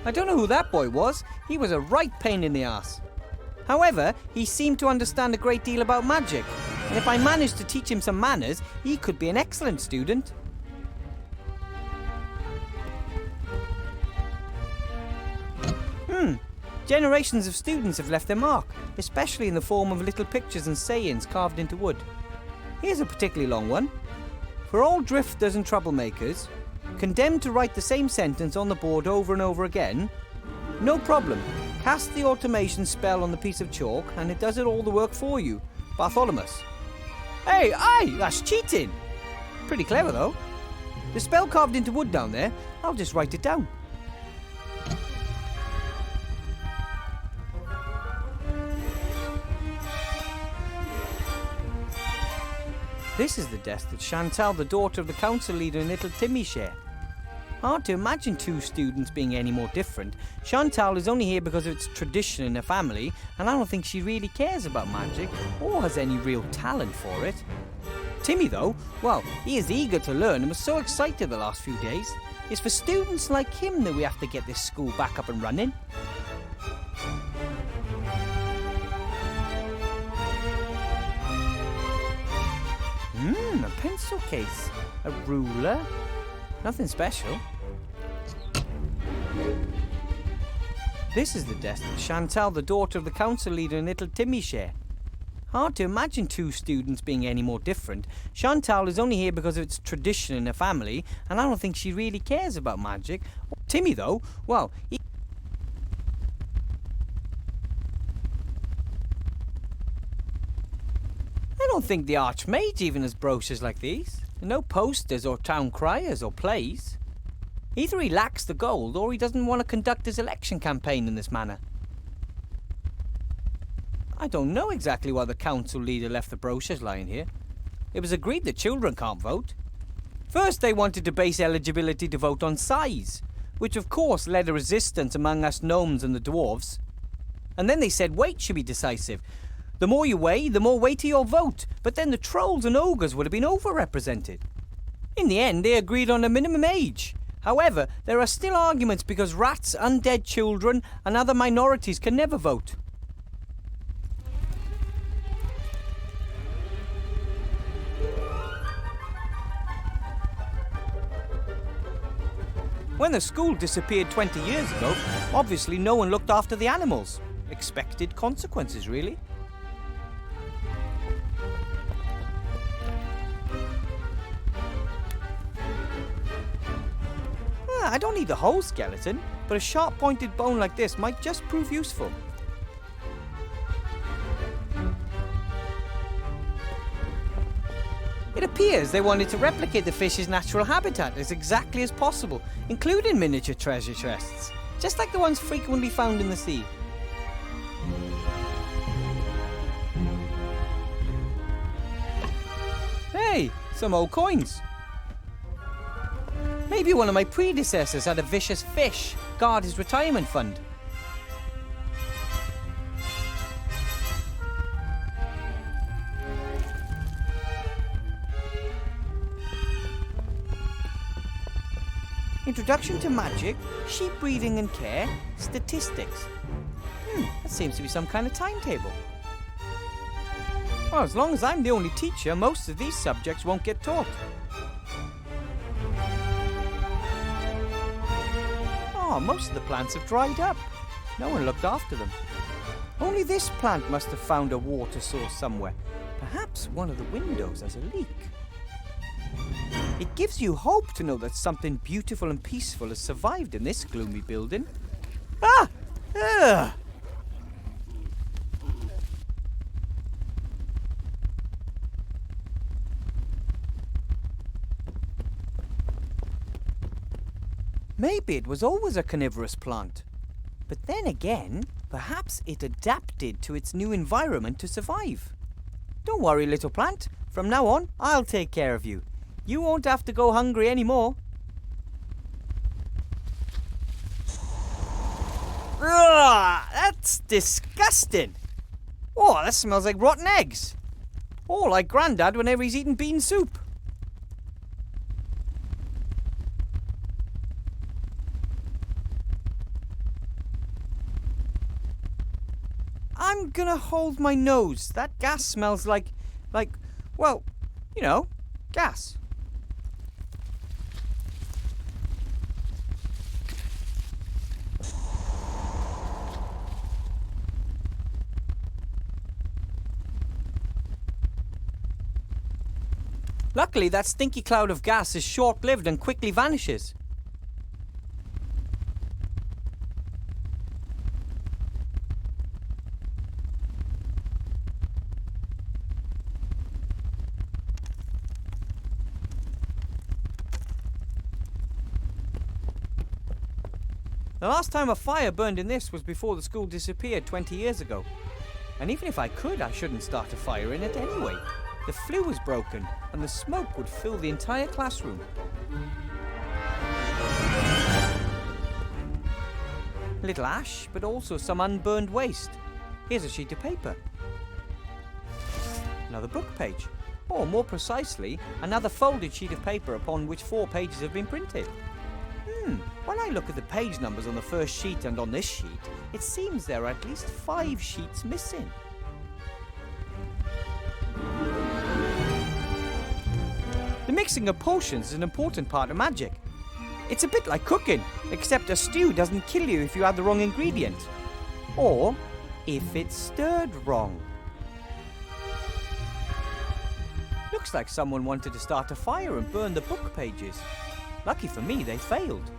I don't know who that boy was. He was a right pain in the ass. However, he seemed to understand a great deal about magic, and if I managed to teach him some manners, he could be an excellent student. Generations of students have left their mark, especially in the form of little pictures and sayings carved into wood. Here's a particularly long one. For all drifters and troublemakers, condemned to write the same sentence on the board over and over again, no problem. Cast the automation spell on the piece of chalk and it does it all the work for you. Bartholomew. Hey, aye, that's cheating. Pretty clever though. The spell carved into wood down there, I'll just write it down. This is the desk that Chantal, the daughter of the council leader, and little Timmy share. Hard to imagine two students being any more different. Chantal is only here because of its tradition in her family, and I don't think she really cares about magic or has any real talent for it. Timmy, though, well, he is eager to learn and was so excited the last few days. It's for students like him that we have to get this school back up and running. A pencil case, a ruler, nothing special. This is the desk that Chantal, the daughter of the council leader, and little Timmy share. Hard to imagine two students being any more different. Chantal is only here because of its tradition in her family, and I don't think she really cares about magic. Timmy, though, well, I don't think the Archmage even has brochures like these. No posters or town criers or plays. Either he lacks the gold or he doesn't want to conduct his election campaign in this manner. I don't know exactly why the council leader left the brochures lying here. It was agreed that children can't vote. First they wanted to base eligibility to vote on size, which of course led a resistance among us gnomes and the dwarves. And then they said weight should be decisive. The more you weigh, the more weighty your vote, but then the trolls and ogres would have been overrepresented. In the end, they agreed on a minimum age. However, there are still arguments because rats, undead children, and other minorities can never vote. When the school disappeared 20 years ago, obviously no one looked after the animals. Expected consequences, really. I don't need the whole skeleton, but a sharp-pointed bone like this might just prove useful. It appears they wanted to replicate the fish's natural habitat as exactly as possible, including miniature treasure chests, just like the ones frequently found in the sea. Hey, some old coins. Maybe one of my predecessors had a vicious fish guard his retirement fund. Introduction to magic, sheep breeding and care, statistics. That seems to be some kind of timetable. Well, as long as I'm the only teacher, most of these subjects won't get taught. Oh, most of the plants have dried up. No one looked after them. Only this plant must have found a water source somewhere. Perhaps one of the windows has a leak. It gives you hope to know that something beautiful and peaceful has survived in this gloomy building. Ah! Ugh! Maybe it was always a carnivorous plant. But then again, perhaps it adapted to its new environment to survive. Don't worry, little plant. From now on, I'll take care of you. You won't have to go hungry anymore. Ugh, that's disgusting. Oh, that smells like rotten eggs. Oh, like Grandad whenever he's eating bean soup. gonna hold my nose? That gas smells like, well, you know, gas. Luckily, that stinky cloud of gas is short-lived and quickly vanishes. The last time a fire burned in this was before the school disappeared 20 years ago. And even if I could, I shouldn't start a fire in it anyway. The flue was broken, and the smoke would fill the entire classroom. A little ash, but also some unburned waste. Here's a sheet of paper. Another book page. Or, more precisely, another folded sheet of paper upon which 4 pages have been printed. When I look at the page numbers on the first sheet and on this sheet, it seems there are at least 5 sheets missing. The mixing of potions is an important part of magic. It's a bit like cooking, except a stew doesn't kill you if you add the wrong ingredient. Or if it's stirred wrong. Looks like someone wanted to start a fire and burn the book pages. Lucky for me, they failed.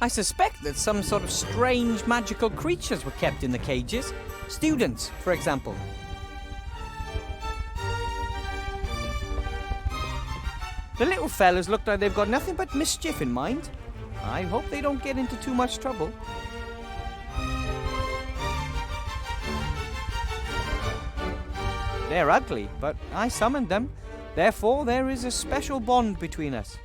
I suspect that some sort of strange magical creatures were kept in the cages. Students, for example. The little fellas look like they've got nothing but mischief in mind. I hope they don't get into too much trouble. They're ugly, but I summoned them. Therefore, there is a special bond between us.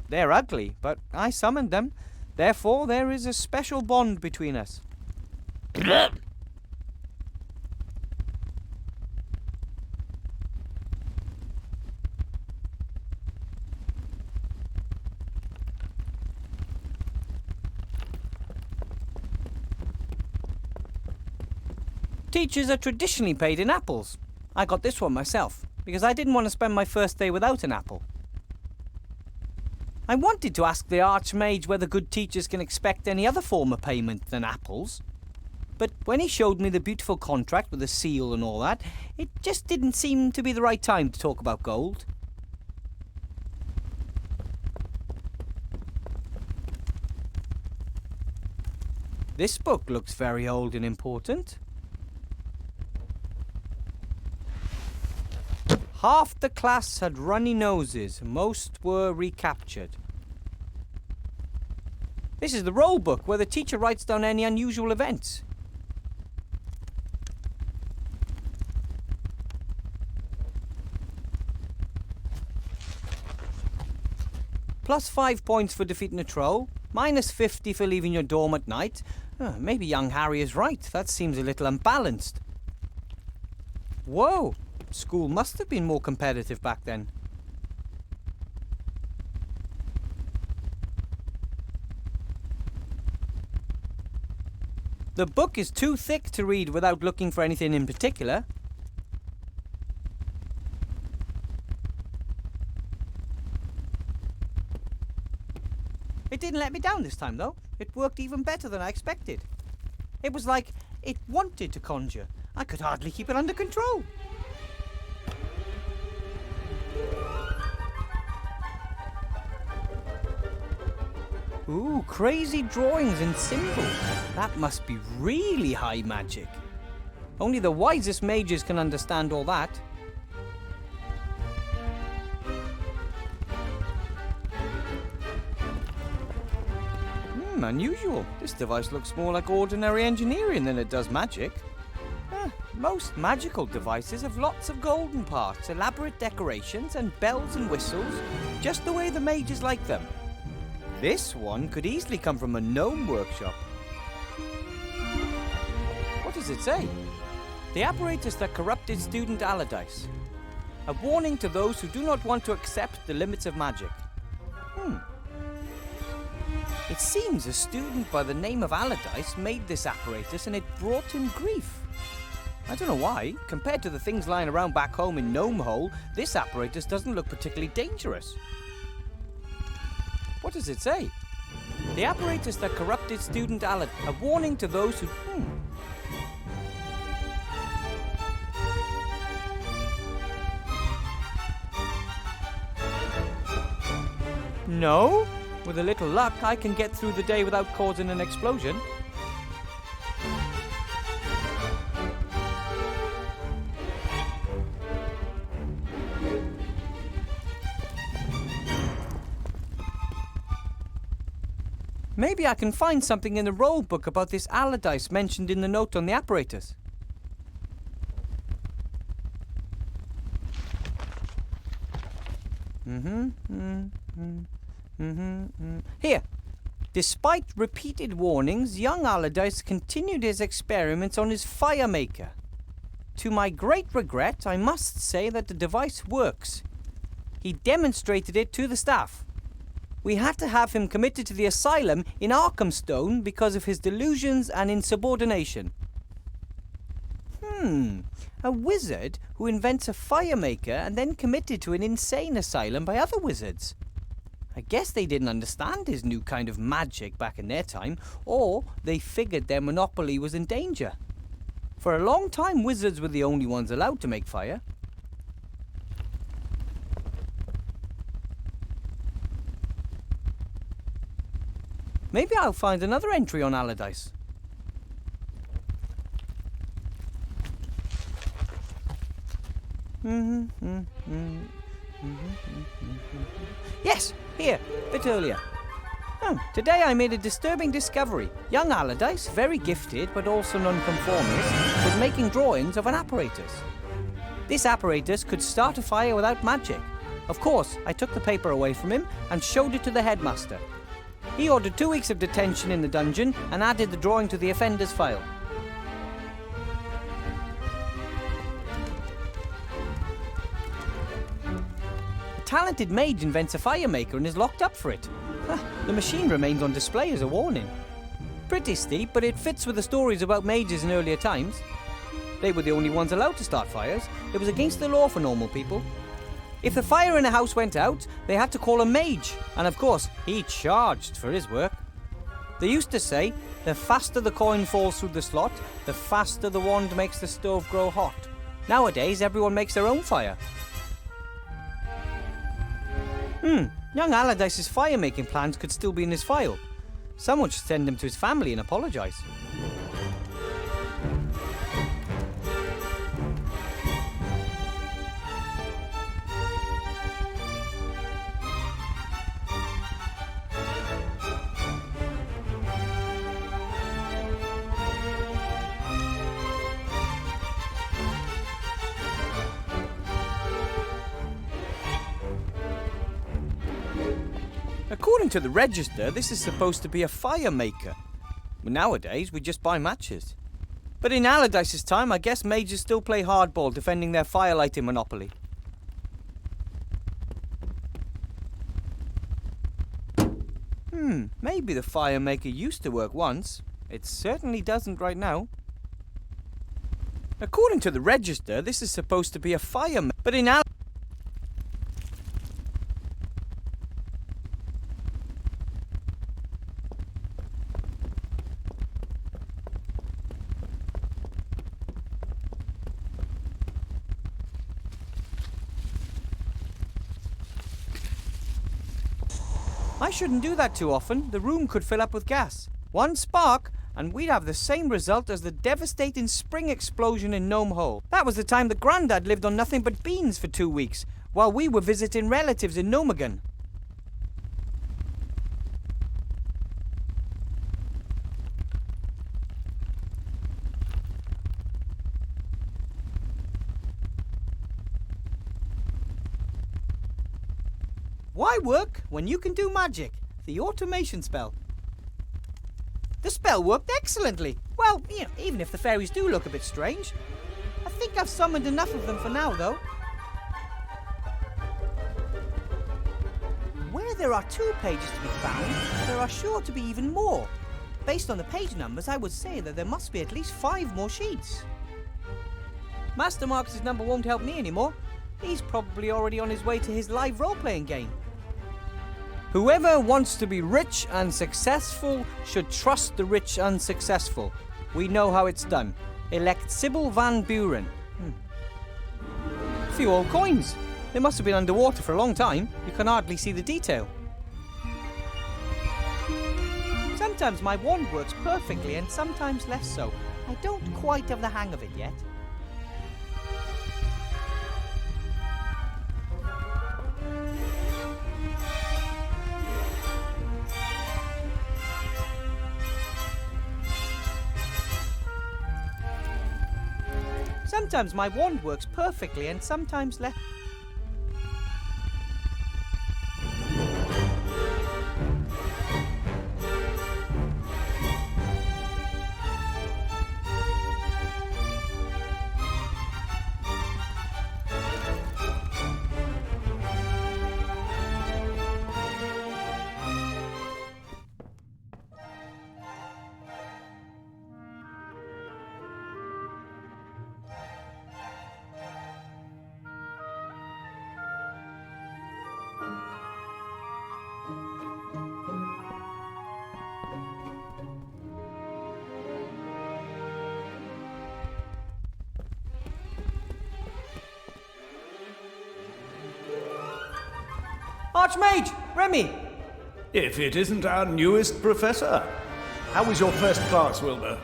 They're ugly, but I summoned them. Therefore, there is a special bond between us. Teachers are traditionally paid in apples. I got this one myself, because I didn't want to spend my first day without an apple. I wanted to ask the Archmage whether good teachers can expect any other form of payment than apples. But when he showed me the beautiful contract with the seal and all that, it just didn't seem to be the right time to talk about gold. This book looks very old and important. Half the class had runny noses, most were recaptured. This is the roll book where the teacher writes down any unusual events. Plus 5 points for defeating a troll, minus 50 for leaving your dorm at night. Maybe young Harry is right, that seems a little unbalanced. Whoa! School must have been more competitive back then. The book is too thick to read without looking for anything in particular. It didn't let me down this time though. It worked even better than I expected. It was like it wanted to conjure. I could hardly keep it under control. Ooh, crazy drawings and symbols. That must be really high magic. Only the wisest mages can understand all that. Unusual. This device looks more like ordinary engineering than it does magic. Most magical devices have lots of golden parts, elaborate decorations, and bells and whistles, just the way the mages like them. This one could easily come from a gnome workshop. does it say? The apparatus that corrupted student Allardyce. A warning to those who do not want to accept the limits of magic. It seems a student by the name of Allardyce made this apparatus and it brought him grief. I don't know why. Compared to the things lying around back home in Gnome Hole, this apparatus doesn't look particularly dangerous. What does it say? The apparatus that corrupted student Allardyce. A warning to those who... No? With a little luck, I can get through the day without causing an explosion. Maybe I can find something in the roll book about this Allardyce mentioned in the note on the apparatus. Here. Despite repeated warnings, young Allardyce continued his experiments on his fire maker. To my great regret, I must say that the device works. He demonstrated it to the staff. We had to have him committed to the asylum in Arkhamstone because of his delusions and insubordination. A wizard who invents a fire maker and then committed to an insane asylum by other wizards. I guess they didn't understand his new kind of magic back in their time, or they figured their monopoly was in danger. For a long time, wizards were the only ones allowed to make fire. Maybe I'll find another entry on Allardyce. Yes, here, a bit earlier. Today I made a disturbing discovery. Young Allardyce, very gifted but also nonconformist, was making drawings of an apparatus. This apparatus could start a fire without magic. Of course, I took the paper away from him and showed it to the headmaster. He ordered 2 weeks of detention in the dungeon and added the drawing to the offender's file. A talented mage invents a fire maker and is locked up for it. The machine remains on display as a warning. Pretty steep, but it fits with the stories about mages in earlier times. They were the only ones allowed to start fires. It was against the law for normal people. If the fire in a house went out, they had to call a mage, and of course, he charged for his work. They used to say, the faster the coin falls through the slot, the faster the wand makes the stove grow hot. Nowadays, everyone makes their own fire. Young Allardyce's fire-making plans could still be in his file. Someone should send them to his family and apologise. According to the register, this is supposed to be a fire maker. But nowadays, we just buy matches. But in Allardyce's time, I guess mages still play hardball defending their firelighting monopoly. Maybe the fire maker used to work once. It certainly doesn't right now. According to the register, this is supposed to be a fire maker. But in I shouldn't do that too often. The room could fill up with gas. One spark, and we'd have the same result as the devastating spring explosion in Gnome Hole. That was the time that Grandad lived on nothing but beans for 2 weeks, while we were visiting relatives in Gnomegan. Why work when you can do magic? The automation spell. The spell worked excellently. Well, even if the fairies do look a bit strange. I think I've summoned enough of them for now, though. Where there are 2 pages to be found, there are sure to be even more. Based on the page numbers, I would say that there must be at least 5 more sheets. Master Marcus's number won't help me anymore. He's probably already on his way to his live role-playing game. Whoever wants to be rich and successful should trust the rich and successful. We know how it's done. Elect Sybil Van Buren. A few old coins. They must have been underwater for a long time. You can hardly see the detail. Sometimes my wand works perfectly and sometimes less so. I don't quite have the hang of it yet. Sometimes my wand works perfectly and sometimes less. Archmage! Remy! If it isn't our newest professor. How was your first class, Wilbur?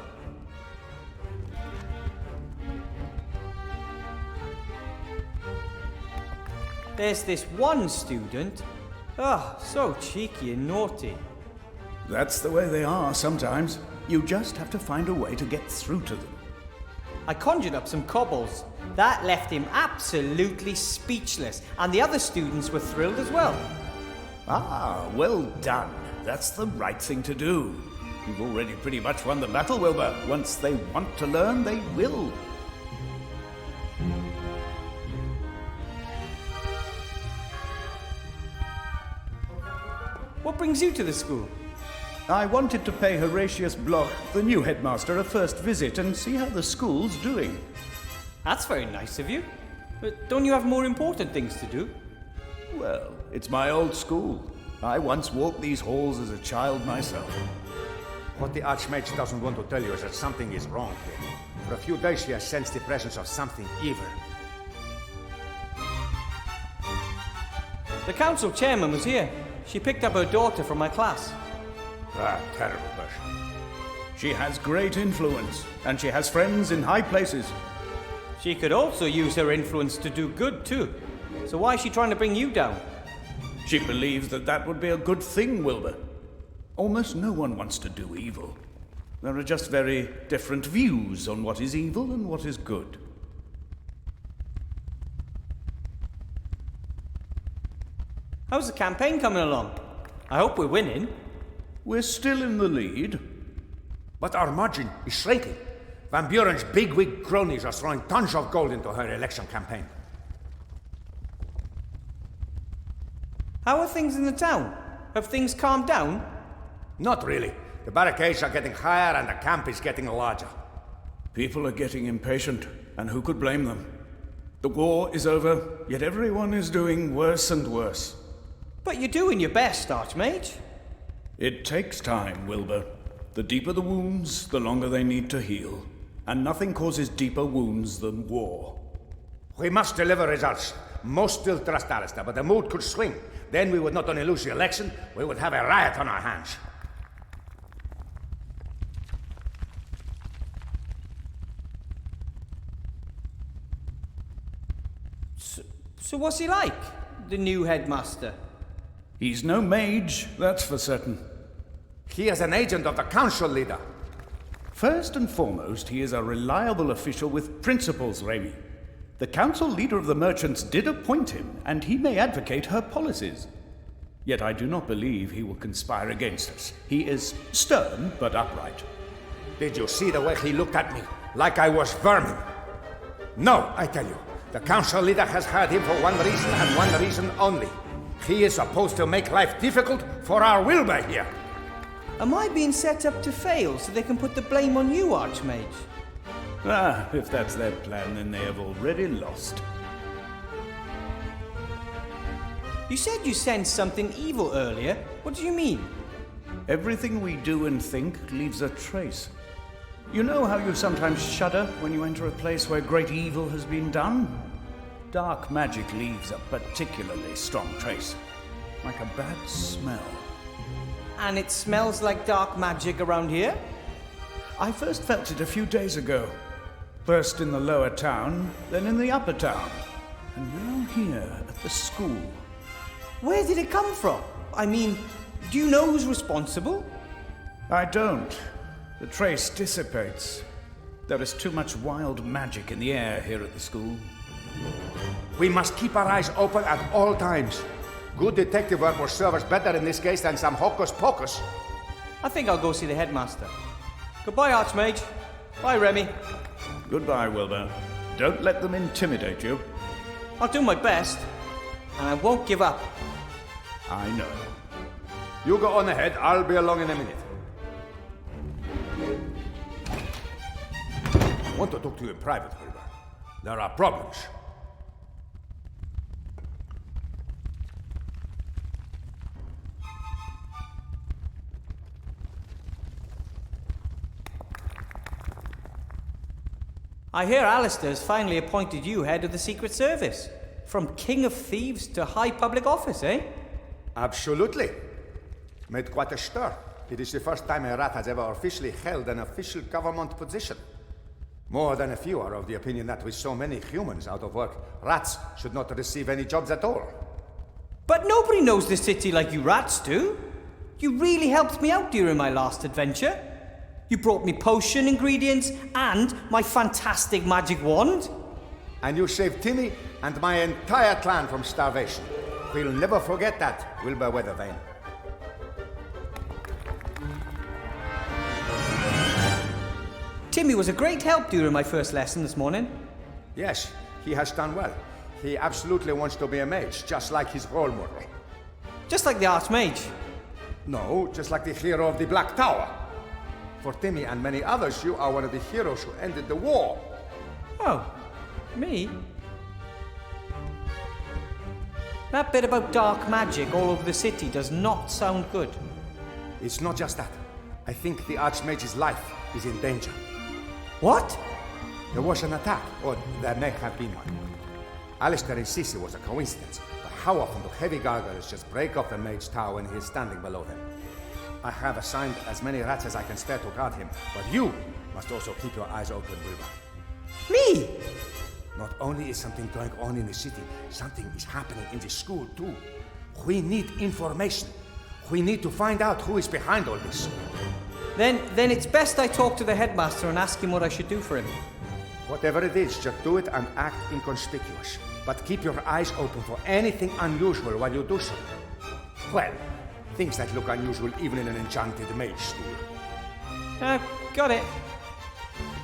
There's this one student. Oh, so cheeky and naughty. That's the way they are sometimes. You just have to find a way to get through to them. I conjured up some cobbles. That left him absolutely speechless, and the other students were thrilled as well. Ah, well done. That's the right thing to do. You've already pretty much won the battle, Wilbur. Once they want to learn, they will. What brings you to the school? I wanted to pay Horatius Bloch, the new headmaster, a first visit and see how the school's doing. That's very nice of you. But don't you have more important things to do? Well, it's my old school. I once walked these halls as a child myself. What the Archmage doesn't want to tell you is that something is wrong here. For a few days she has sensed the presence of something evil. The council chairman was here. She picked up her daughter from my class. Ah, terrible person. She has great influence, and she has friends in high places. She could also use her influence to do good, too. So why is she trying to bring you down? She believes that that would be a good thing, Wilbur. Almost no one wants to do evil. There are just very different views on what is evil and what is good. How's the campaign coming along? I hope we're winning. We're still in the lead. But our margin is shrinking. Van Buren's bigwig cronies are throwing tons of gold into her election campaign. How are things in the town? Have things calmed down? Not really. The barricades are getting higher and the camp is getting larger. People are getting impatient, and who could blame them? The war is over, yet everyone is doing worse and worse. But you're doing your best, Archmage. It takes time, Wilbur. The deeper the wounds, the longer they need to heal. And nothing causes deeper wounds than war. We must deliver results. Most still trust Alistair, but the mood could swing. Then we would not only lose the election, we would have a riot on our hands. So what's he like, the new headmaster? He's no mage, that's for certain. He is an agent of the council leader. First and foremost, he is a reliable official with principles, Remy. The council leader of the merchants did appoint him, and he may advocate her policies. Yet I do not believe he will conspire against us. He is stern, but upright. Did you see the way he looked at me? Like I was vermin. No, I tell you. The council leader has hired him for one reason and one reason only. He is supposed to make life difficult for our Wilbur here. Am I being set up to fail so they can put the blame on you, Archmage? Ah, if that's their plan, then they have already lost. You said you sensed something evil earlier. What do you mean? Everything we do and think leaves a trace. You know how you sometimes shudder when you enter a place where great evil has been done? Dark magic leaves a particularly strong trace, like a bad smell. And it smells like dark magic around here? I first felt it a few days ago. First in the lower town, then in the upper town, and now here at the school. Where did it come from? I mean, do you know who's responsible? I don't. The trace dissipates. There is too much wild magic in the air here at the school. We must keep our eyes open at all times. Good detective work will serve us better in this case than some hocus pocus. I think I'll go see the headmaster. Goodbye, Archmage. Bye, Remy. Goodbye, Wilbur. Don't let them intimidate you. I'll do my best, and I won't give up. I know. You go on ahead, I'll be along in a minute. I want to talk to you in private, Wilbur. There are problems. I hear Alistair's finally appointed you head of the Secret Service. From King of Thieves to high public office, eh? Absolutely. Made quite a stir. It is the first time a rat has ever officially held an official government position. More than a few are of the opinion that with so many humans out of work, rats should not receive any jobs at all. But nobody knows the city like you rats do. You really helped me out during my last adventure. You brought me potion ingredients and my fantastic magic wand. And you saved Timmy and my entire clan from starvation. We'll never forget that, Wilbur Weathervane. Timmy was a great help during my first lesson this morning. Yes, he has done well. He absolutely wants to be a mage, just like his role model. Just like the Archmage. No, just like the hero of the Black Tower. For Timmy and many others, you are one of the heroes who ended the war. Oh, me? That bit about dark magic all over the city does not sound good. It's not just that. I think the Archmage's life is in danger. What? There was an attack, or there may have been one. Alistair insists it was a coincidence, but how often do heavy gargoyles just break off the Mage's tower when he is standing below them? I have assigned as many rats as I can spare to guard him, but you must also keep your eyes open, Wilbur. Me? Not only is something going on in the city, something is happening in the school too. We need information. We need to find out who is behind all this. Then it's best I talk to the headmaster and ask him what I should do for him. Whatever it is, just do it and act inconspicuous. But keep your eyes open for anything unusual while you do so. Well, things that look unusual even in an enchanted mage school. Got it.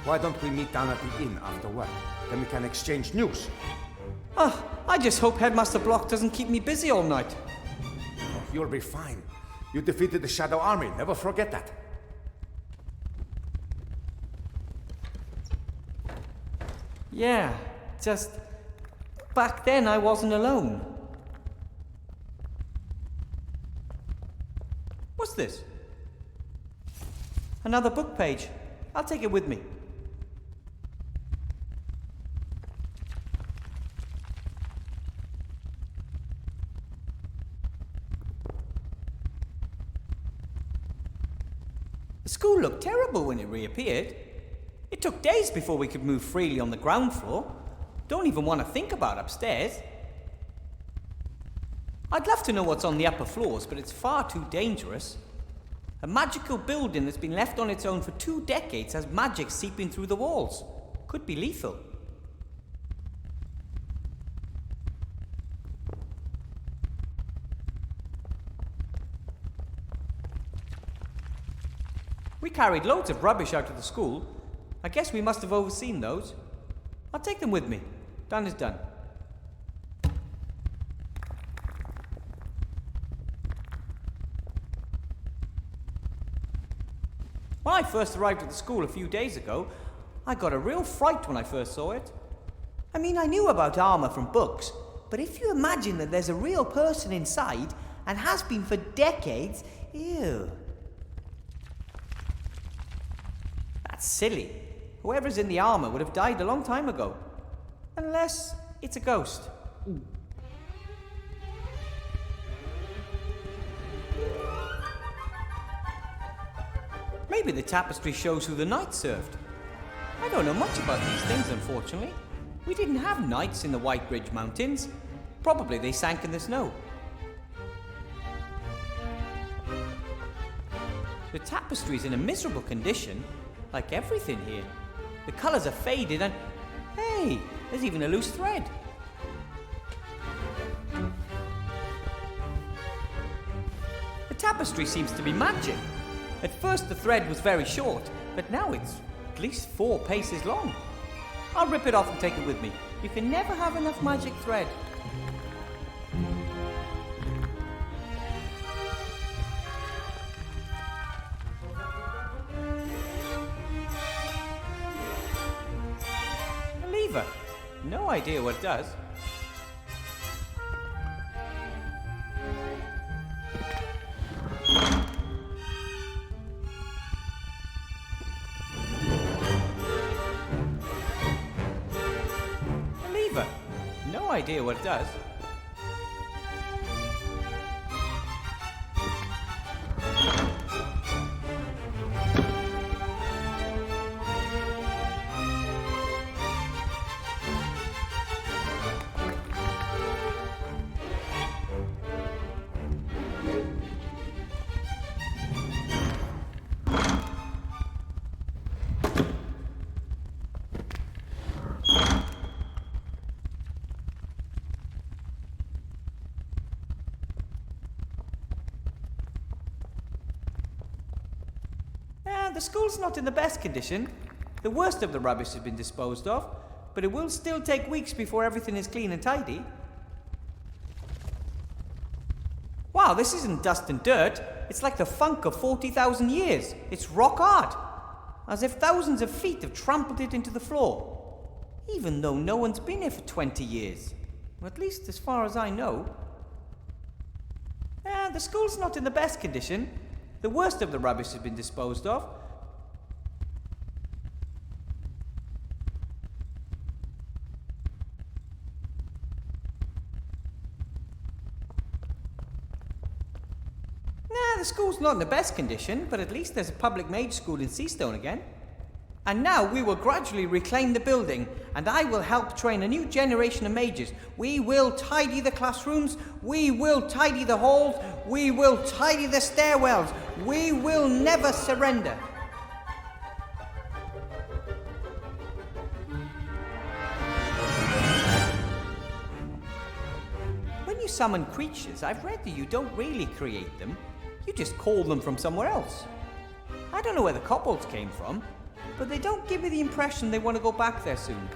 Why don't we meet down at the inn after work? Then we can exchange news. Oh, I just hope Headmaster Block doesn't keep me busy all night. Oh, you'll be fine. You defeated the Shadow Army, never forget that. Yeah, just back then I wasn't alone. What's this? Another book page. I'll take it with me. The school looked terrible when it reappeared. It took days before we could move freely on the ground floor. Don't even want to think about upstairs. I'd love to know what's on the upper floors, but it's far too dangerous. A magical building that's been left on its own for 2 decades has magic seeping through the walls. Could be lethal. We carried loads of rubbish out of the school. I guess we must have overseen those. I'll take them with me. Done is done. When I first arrived at the school a few days ago, I got a real fright when I first saw it. I mean, I knew about armor from books, but if you imagine that there's a real person inside, and has been for decades, ew. That's silly. Whoever's in the armor would have died a long time ago. Unless it's a ghost. Maybe the tapestry shows who the knights served. I don't know much about these things, unfortunately. We didn't have knights in the White Ridge Mountains. Probably they sank in the snow. The tapestry's in a miserable condition, like everything here. The colours are faded and... hey, there's even a loose thread. The tapestry seems to be magic. At first the thread was very short, but now it's at least 4 paces long. I'll rip it off and take it with me. You can never have enough magic thread. A lever. No idea what it does. No idea what it does. The school's not in the best condition. The worst of the rubbish has been disposed of, but it will still take weeks before everything is clean and tidy. Wow, this isn't dust and dirt. It's like the funk of 40,000 years. It's rock art. As if thousands of feet have trampled it into the floor. Even though no one's been here for 20 years. At least as far as I know. The school's not in the best condition. The worst of the rubbish has been disposed of. The school's not in the best condition, but at least there's a public mage school in Seastone again. And now we will gradually reclaim the building, and I will help train a new generation of mages. We will tidy the classrooms, we will tidy the halls, we will tidy the stairwells. We will never surrender. When you summon creatures, I've read that you don't really create them. You just call them from somewhere else. I don't know where the kobolds came from, but they don't give me the impression they want to go back there soon.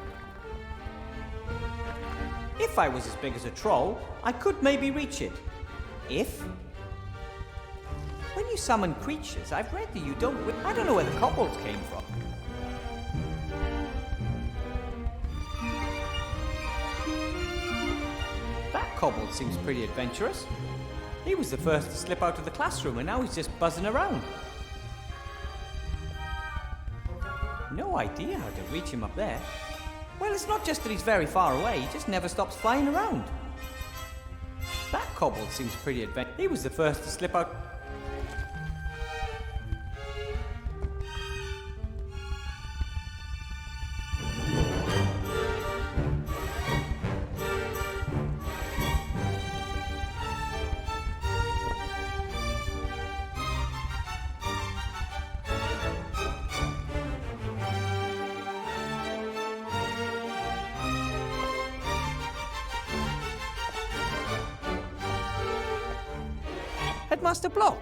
If I was as big as a troll, I could maybe reach it. If? When you summon creatures, I've read that you don't... I don't know where the kobolds came from. That kobold seems pretty adventurous. He was the first to slip out of the classroom, and now he's just buzzing around. No idea how to reach him up there. Well, it's not just that he's very far away, he just never stops flying around. That kobold seems pretty adventurous. He was the first to slip out... Headmaster Block.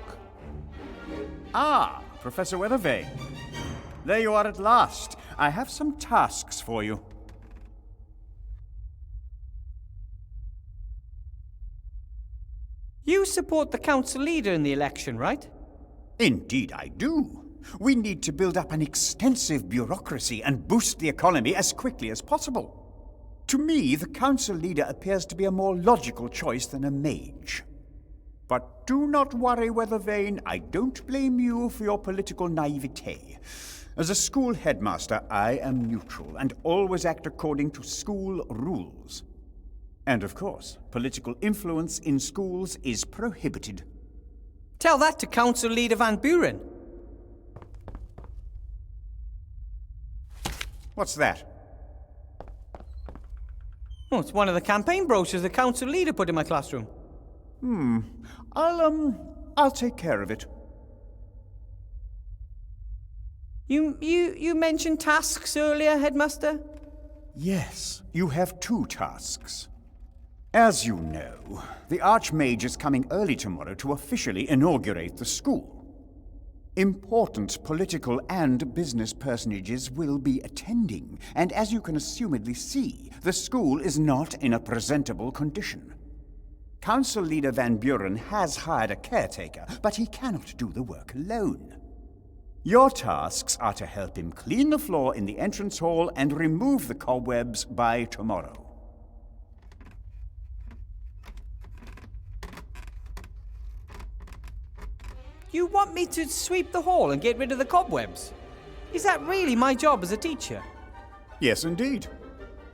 Ah, Professor Weathervane. There you are at last. I have some tasks for you. You support the council leader in the election, right? Indeed I do. We need to build up an extensive bureaucracy and boost the economy as quickly as possible. To me, the council leader appears to be a more logical choice than a mage. But do not worry, Weathervane. I don't blame you for your political naivete. As a school headmaster, I am neutral and always act according to school rules. And of course, political influence in schools is prohibited. Tell that to Council Leader Van Buren. What's that? Oh, it's one of the campaign brochures the council leader put in my classroom. I'll take care of it. You mentioned tasks earlier, Headmaster? Yes, you have 2 tasks. As you know, the Archmage is coming early tomorrow to officially inaugurate the school. Important political and business personages will be attending, and as you can assumedly see, the school is not in a presentable condition. Council Leader Van Buren has hired a caretaker, but he cannot do the work alone. Your tasks are to help him clean the floor in the entrance hall and remove the cobwebs by tomorrow. You want me to sweep the hall and get rid of the cobwebs? Is that really my job as a teacher? Yes, indeed.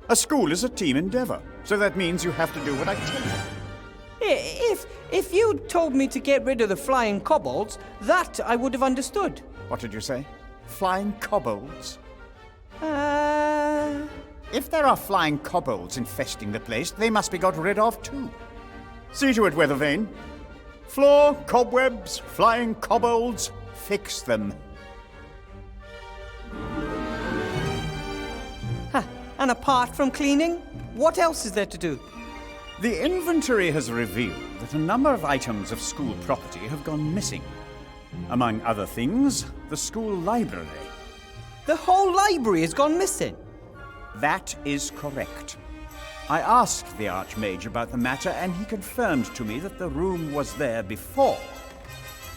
A school is a team endeavor, so that means you have to do what I tell you. If you'd told me to get rid of the flying kobolds, that I would have understood. What did you say? Flying kobolds? If there are flying kobolds infesting the place, they must be got rid of too. See to it, Weathervane. Floor, cobwebs, flying kobolds, fix them. And apart from cleaning, what else is there to do? The inventory has revealed that a number of items of school property have gone missing. Among other things, the school library. The whole library has gone missing. That is correct. I asked the Archmage about the matter, and he confirmed to me that the room was there before.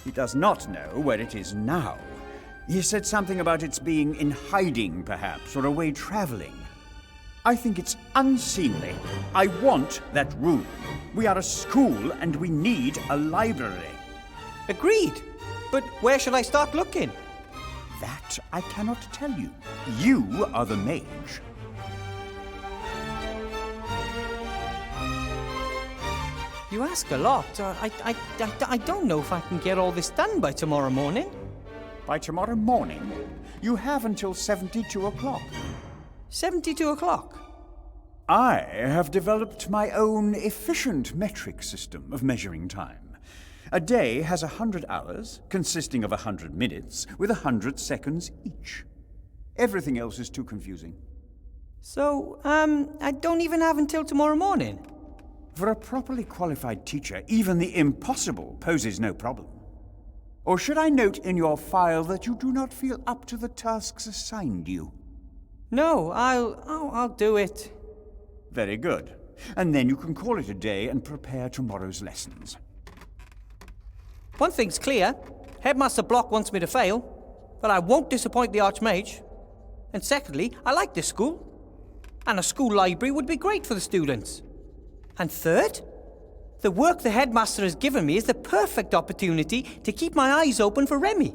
He does not know where it is now. He said something about its being in hiding, perhaps, or away traveling. I think it's unseemly. I want that room. We are a school, and we need a library. Agreed. But where should I start looking? That I cannot tell you. You are the mage. You ask a lot. I don't know if I can get all this done by tomorrow morning. By tomorrow morning? You have until 72 o'clock. 72 o'clock? I have developed my own efficient metric system of measuring time. A day has 100 hours, consisting of 100 minutes, with 100 seconds each. Everything else is too confusing. So, I don't even have until tomorrow morning? For a properly qualified teacher, even the impossible poses no problem. Or should I note in your file that you do not feel up to the tasks assigned you? No, I'll do it. Very good. And then you can call it a day and prepare tomorrow's lessons. One thing's clear. Headmaster Block wants me to fail, but I won't disappoint the Archmage. And secondly, I like this school. And a school library would be great for the students. And third, the work the headmaster has given me is the perfect opportunity to keep my eyes open for Remy.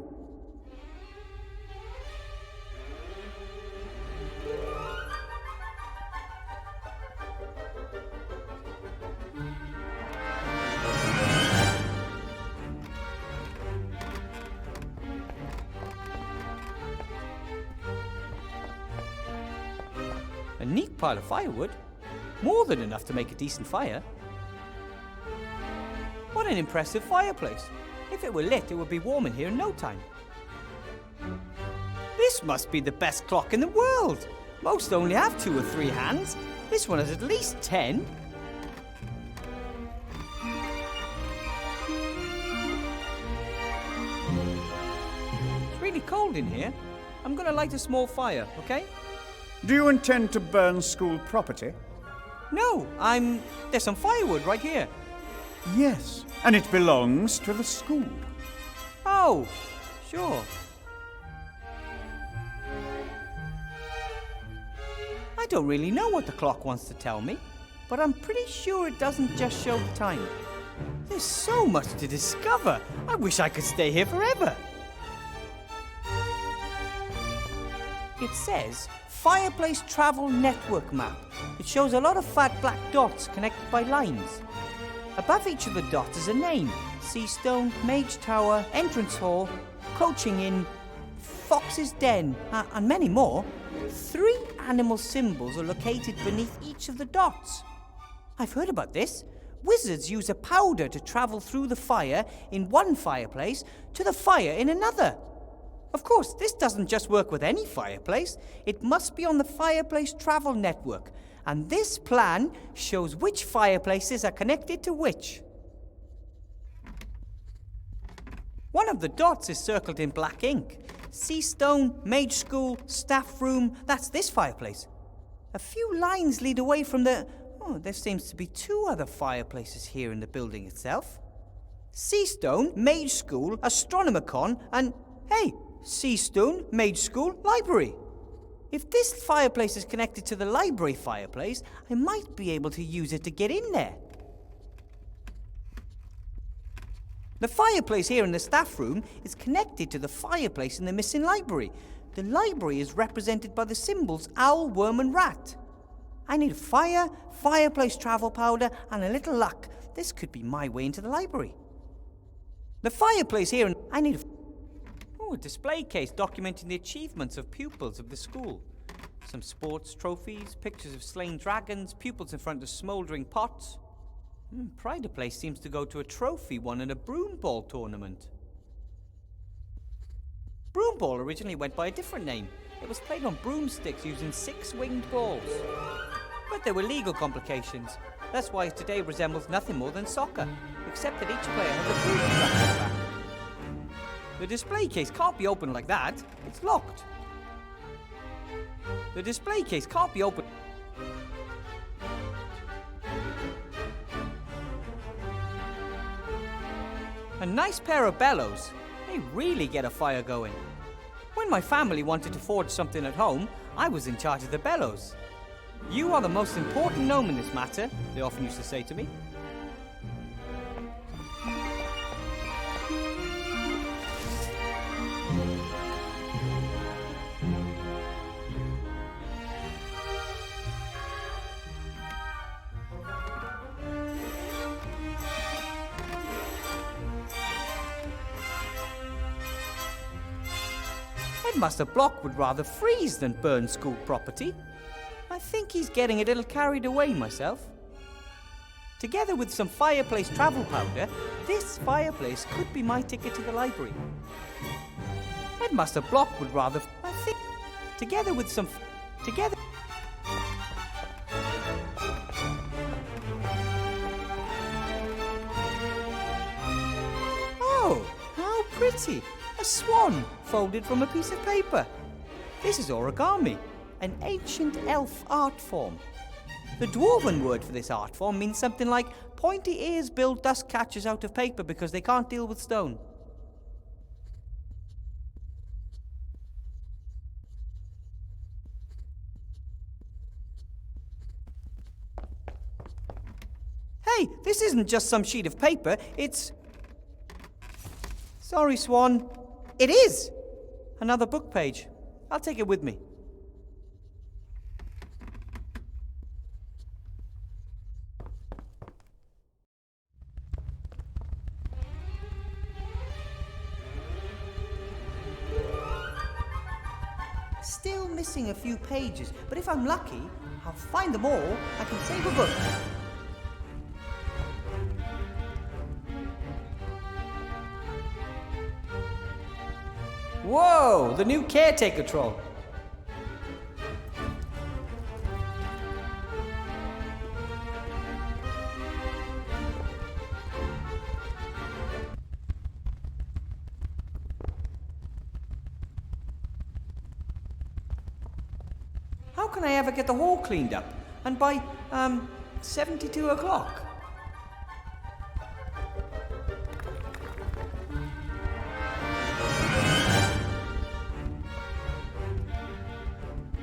A neat pile of firewood. More than enough to make a decent fire. What an impressive fireplace. If it were lit, it would be warm in here in no time. This must be the best clock in the world. Most only have 2 or 3 hands. This one has at least 10. bit cold in here. I'm gonna light a small fire, okay? Do you intend to burn school property? No, there's some firewood right here. Yes, and it belongs to the school. Oh, sure. I don't really know what the clock wants to tell me, but I'm pretty sure it doesn't just show the time. There's so much to discover. I wish I could stay here forever. It says Fireplace Travel Network Map. It shows a lot of fat black dots connected by lines. Above each of the dots is a name: Seastone, Mage Tower, Entrance Hall, Coaching Inn, Fox's Den, and many more. 3 animal symbols are located beneath each of the dots. I've heard about this. Wizards use a powder to travel through the fire in one fireplace to the fire in another. Of course, this doesn't just work with any fireplace. It must be on the Fireplace Travel Network, and this plan shows which fireplaces are connected to which. One of the dots is circled in black ink. Seastone, Mage School, Staff Room, that's this fireplace. A few lines lead away from the... Oh, there seems to be 2 other fireplaces here in the building itself. Seastone, Mage School, Astronomicon, and... Hey! Seastone, Mage School, Library. If this fireplace is connected to the library fireplace, I might be able to use it to get in there. The fireplace here in the staff room is connected to the fireplace in the missing library. The library is represented by the symbols owl, worm, and rat. I need a fire, fireplace travel powder, and a little luck. This could be my way into the library. The fireplace here in... I need a... Oh, a display case documenting the achievements of pupils of the school. Some sports trophies, pictures of slain dragons, pupils in front of smouldering pots. Pride Place seems to go to a trophy won in a broom ball tournament. Broom ball originally went by a different name. It was played on broomsticks using 6 winged balls. But there were legal complications. That's why today resembles nothing more than soccer, except that each player has a broom strapped to their back. The display case can't be opened like that. It's locked. The display case can't be opened. A nice pair of bellows. They really get a fire going. When my family wanted to forge something at home, I was in charge of the bellows. You are the most important gnome in this matter, they often used to say to me. Headmaster Block would rather freeze than burn school property. I think he's getting a little carried away myself. Together with some fireplace travel powder, this fireplace could be my ticket to the library. Headmaster Block would rather... I think... Together with some... Together... Oh, how pretty! A swan folded from a piece of paper. This is origami, an ancient elf art form. The dwarven word for this art form means something like pointy ears build dust catchers out of paper because they can't deal with stone. Hey, this isn't just some sheet of paper, it's... Sorry, Swan. It is! Another book page. I'll take it with me. Still missing a few pages, but if I'm lucky, I'll find them all. I can save a book. Whoa, the new caretaker troll. can I ever get the hall cleaned up? And by, 72 o'clock?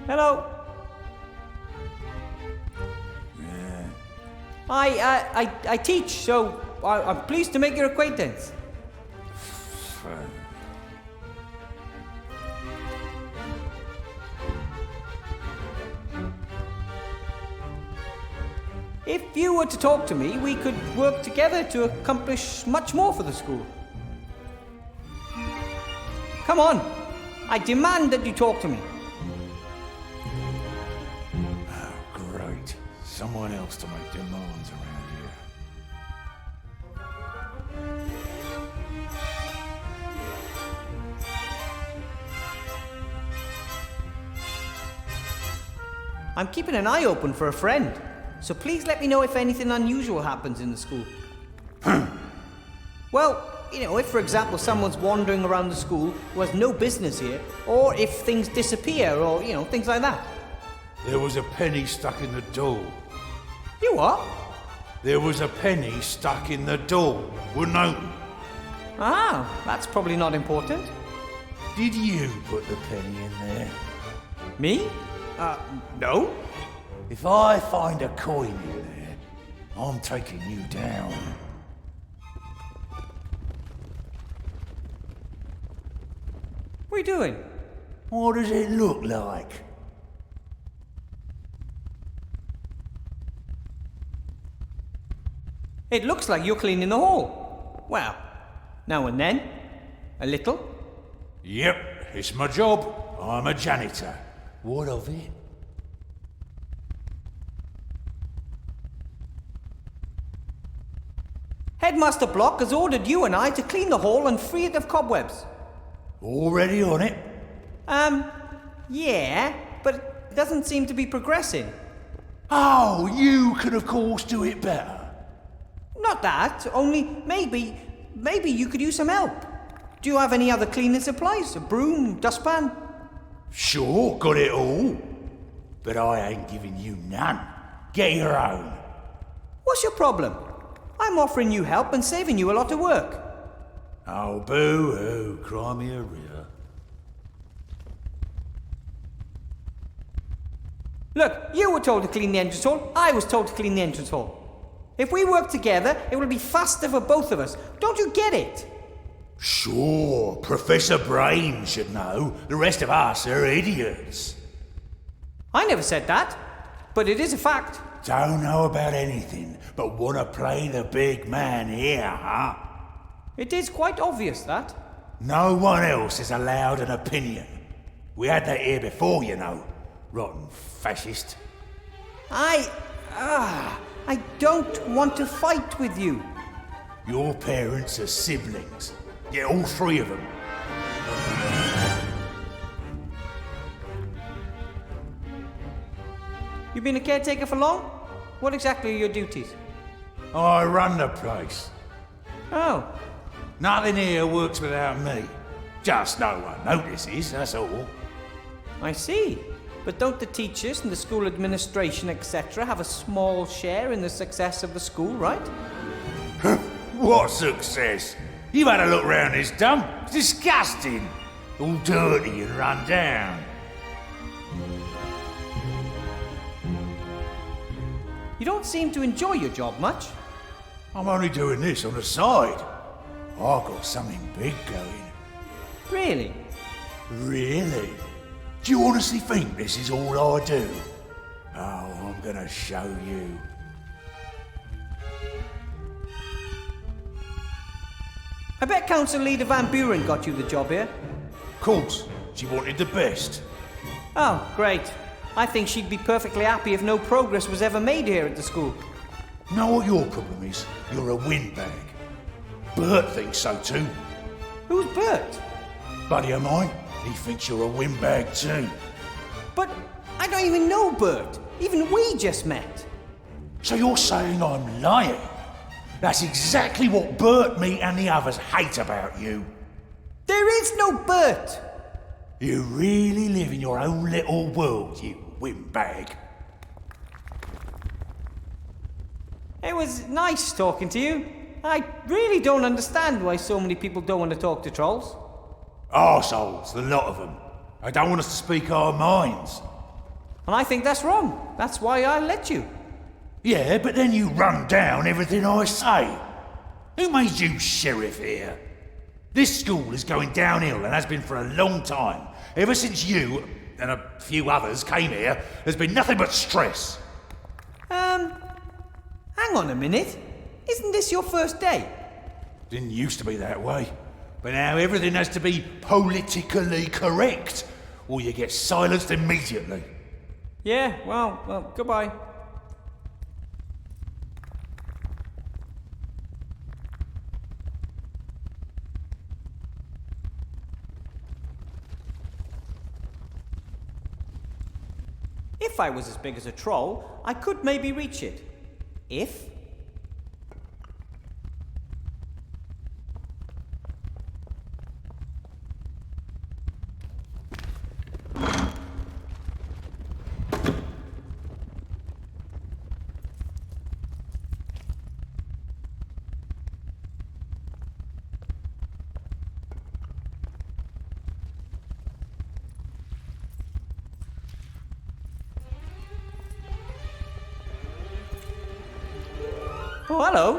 Hello? I teach, so I'm pleased to make your acquaintance. If you were to talk to me, we could work together to accomplish much more for the school. Come on, I demand that you talk to me. Oh, great. Someone else to make demands around here. I'm keeping an eye open for a friend, so please let me know if anything unusual happens in the school. Well, if for example someone's wandering around the school who has no business here, or if things disappear, or, things like that. There was a penny stuck in the door. You what? There was a penny stuck in the door. Wouldn't open. Ah, that's probably not important. Did you put the penny in there? Me? No. If I find a coin in there, I'm taking you down. What are you doing? What does it look like? It looks like you're cleaning the hall. Well, now and then. A little. Yep, it's my job. I'm a janitor. What of it? Headmaster Block has ordered you and I to clean the hall and free it of cobwebs. Already on it? Yeah, but it doesn't seem to be progressing. Oh, you can of course do it better. Not that, only maybe you could use some help. Do you have any other cleaning supplies? A broom, dustpan? Sure, got it all. But I ain't giving you none. Get your own. What's your problem? I'm offering you help and saving you a lot of work. Oh, boo-hoo, cry me a river. Look, you were told to clean the entrance hall, I was told to clean the entrance hall. If we work together, it will be faster for both of us. Don't you get it? Sure, Professor Brain should know. The rest of us are idiots. I never said that, but it is a fact. Don't know about anything, but wanna play the big man here, huh? It is quite obvious that. No one else is allowed an opinion. We had that here before, Rotten fascist. I don't want to fight with you. Your parents are siblings. Yeah, all three of them. You've been a caretaker for long? What exactly are your duties? I run the place. Oh, Nothing here works without me. Just no one notices, that's all. I see. But don't the teachers and the school administration, etc., have a small share in the success of the school, right? What success? You've had a look round this dump. It's disgusting. All dirty and run down. You don't seem to enjoy your job much. I'm only doing this on the side. I've got something big going. Really? Really? Do you honestly think this is all I do? Oh, I'm gonna show you. I bet Council Leader Van Buren got you the job here. Of course, she wanted the best. Oh, great. I think she'd be perfectly happy if no progress was ever made here at the school. Know what your problem is? You're a windbag. Bert thinks so too. Who's Bert? Buddy of mine, he thinks you're a windbag too. But I don't even know Bert. Even we just met. So you're saying I'm lying? That's exactly what Bert, me and the others hate about you. There is no Bert! You really live in your own little world, you. windbag. It was nice talking to you. I really don't understand why so many people don't want to talk to trolls. Arseholes, the lot of them. They don't want us to speak our minds. And I think that's wrong. That's why I let you. Yeah, but then you run down everything I say. Who made you sheriff here? This school is going downhill and has been for a long time. Ever since you and a few others came here, there's been nothing but stress. Hang on a minute. Isn't this your first day? Didn't used to be that way. But now everything has to be politically correct, or you get silenced immediately. Yeah, well, goodbye. If I was as big as a troll, I could maybe reach it. If? Oh, hello.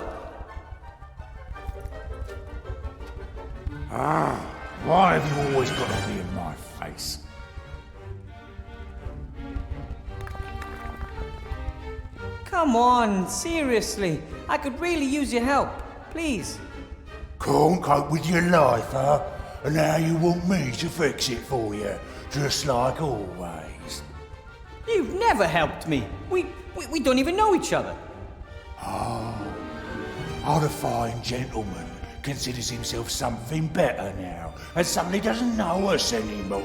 Why have you always got to be in my face? Come on, seriously. I could really use your help. Please. Can't cope with your life, huh? And now you want me to fix it for you, just like always. You've never helped me. We don't even know each other. Our fine gentleman considers himself something better now, and suddenly doesn't know us anymore.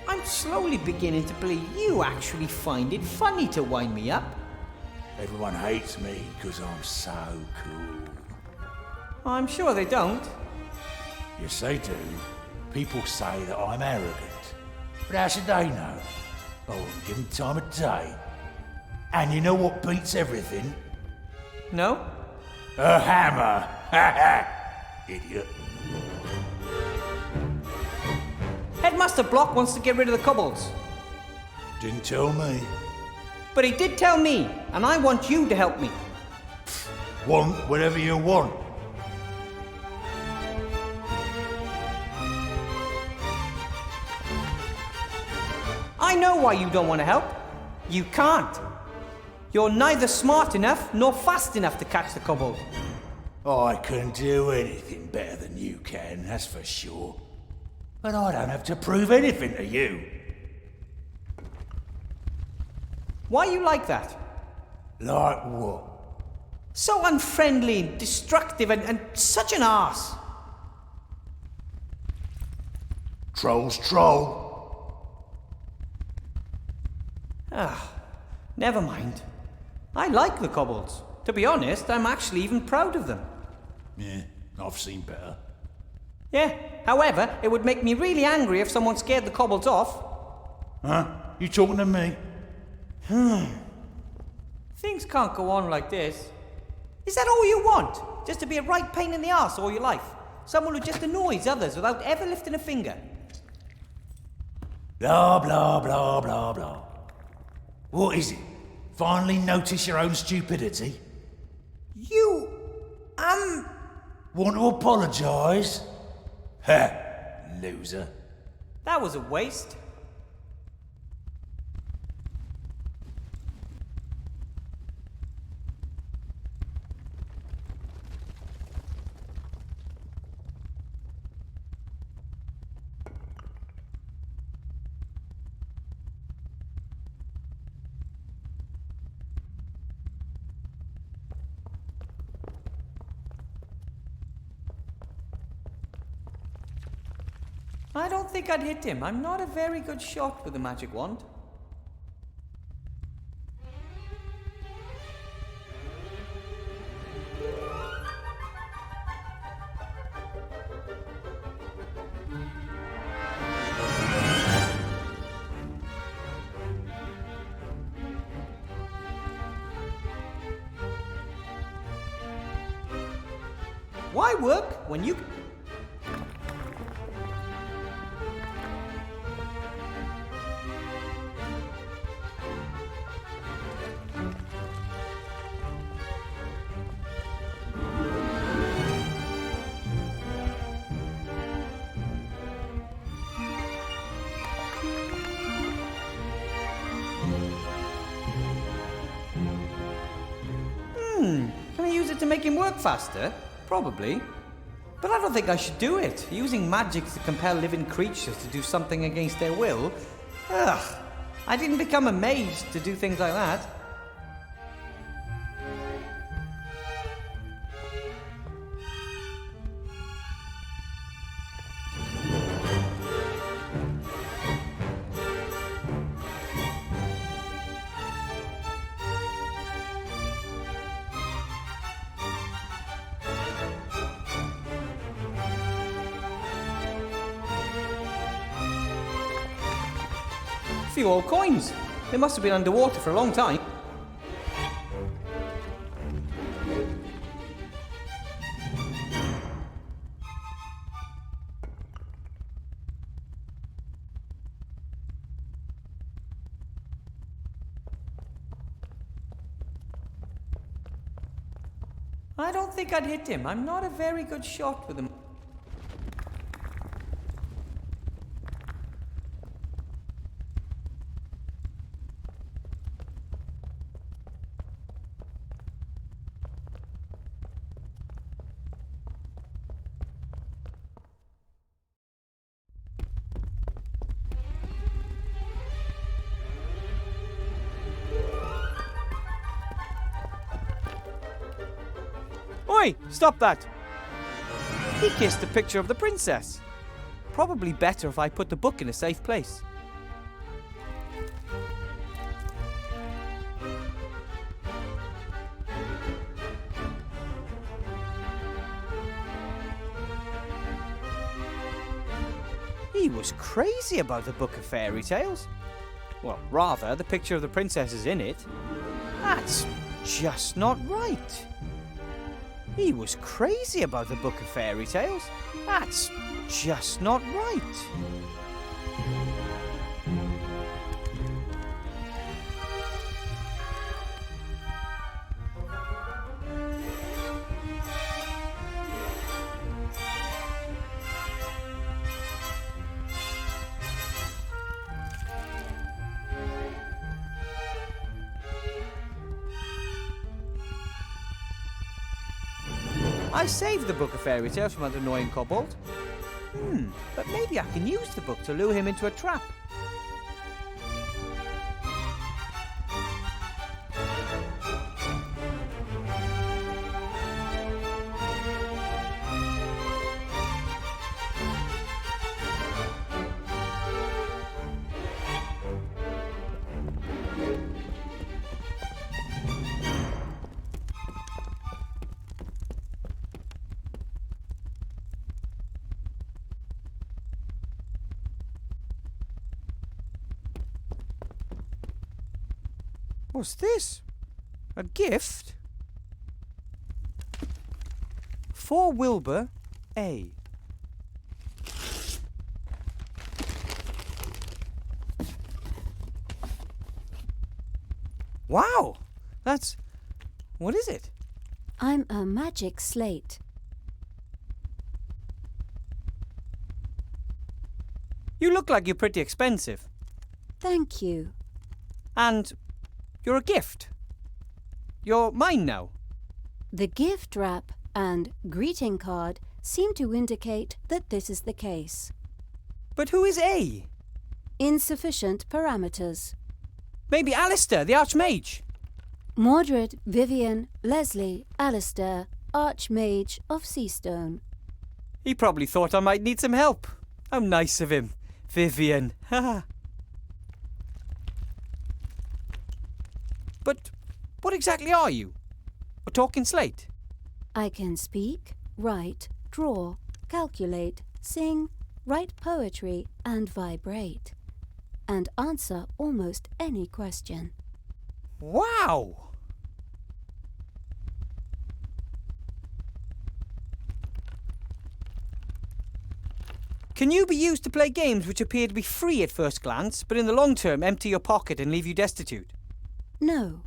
I'm slowly beginning to believe you actually find it funny to wind me up. Everyone hates me because I'm so cool. I'm sure they don't. Yes, they do. People say that I'm arrogant. But how should they know? I wouldn't give them time of day. And you know what beats everything? No? A hammer! Ha ha! Idiot. Headmaster Block wants to get rid of the kobolds. Didn't tell me. But he did tell me, and I want you to help me. Want whatever you want. I know why you don't want to help. You can't. You're neither smart enough nor fast enough to catch the kobold. I can do anything better than you can, that's for sure. But I don't have to prove anything to you. Why are you like that? Like what? So unfriendly, destructive, and such an arse. Troll's troll. Never mind. I like the kobolds. To be honest, I'm actually even proud of them. Yeah, I've seen better. Yeah, however, it would make me really angry if someone scared the kobolds off. Huh? You talking to me? Things can't go on like this. Is that all you want? Just to be a right pain in the arse all your life? Someone who just annoys others without ever lifting a finger? Blah, blah, blah, blah, blah. What is it? Finally notice your own stupidity? You... Want to apologise? Ha! Loser. That was a waste. I don't think I'd hit him. I'm not a very good shot with a magic wand. Why work when you... Can I use it to make him work faster? Probably. But I don't think I should do it. Using magic to compel living creatures to do something against their will? Ugh. I didn't become a mage to do things like that. Few old coins. They must have been underwater for a long time. I don't think I'd hit him. I'm not a very good shot with him. Oi! Stop that! He kissed the picture of the princess. Probably better if I put the book in a safe place. He was crazy about the book of fairy tales. Well, rather, the picture of the princess is in it. That's just not right. He was crazy about the book of fairy tales. That's just not right. I saved the book of fairy tales from that annoying kobold. But maybe I can use the book to lure him into a trap. What's this? A gift? For Wilbur A. Wow! That's... what is it? I'm a magic slate. You look like you're pretty expensive. Thank you. And you're a gift. You're mine now. The gift wrap and greeting card seem to indicate that this is the case. But who is A? Insufficient parameters. Maybe Alistair, the Archmage. Mordred, Vivian, Leslie, Alistair, Archmage of Seastone. He probably thought I might need some help. How nice of him. Vivian. Haha. But what exactly are you? A talking slate? I can speak, write, draw, calculate, sing, write poetry, and vibrate. And answer almost any question. Wow! Can you be used to play games which appear to be free at first glance, but in the long term empty your pocket and leave you destitute? No.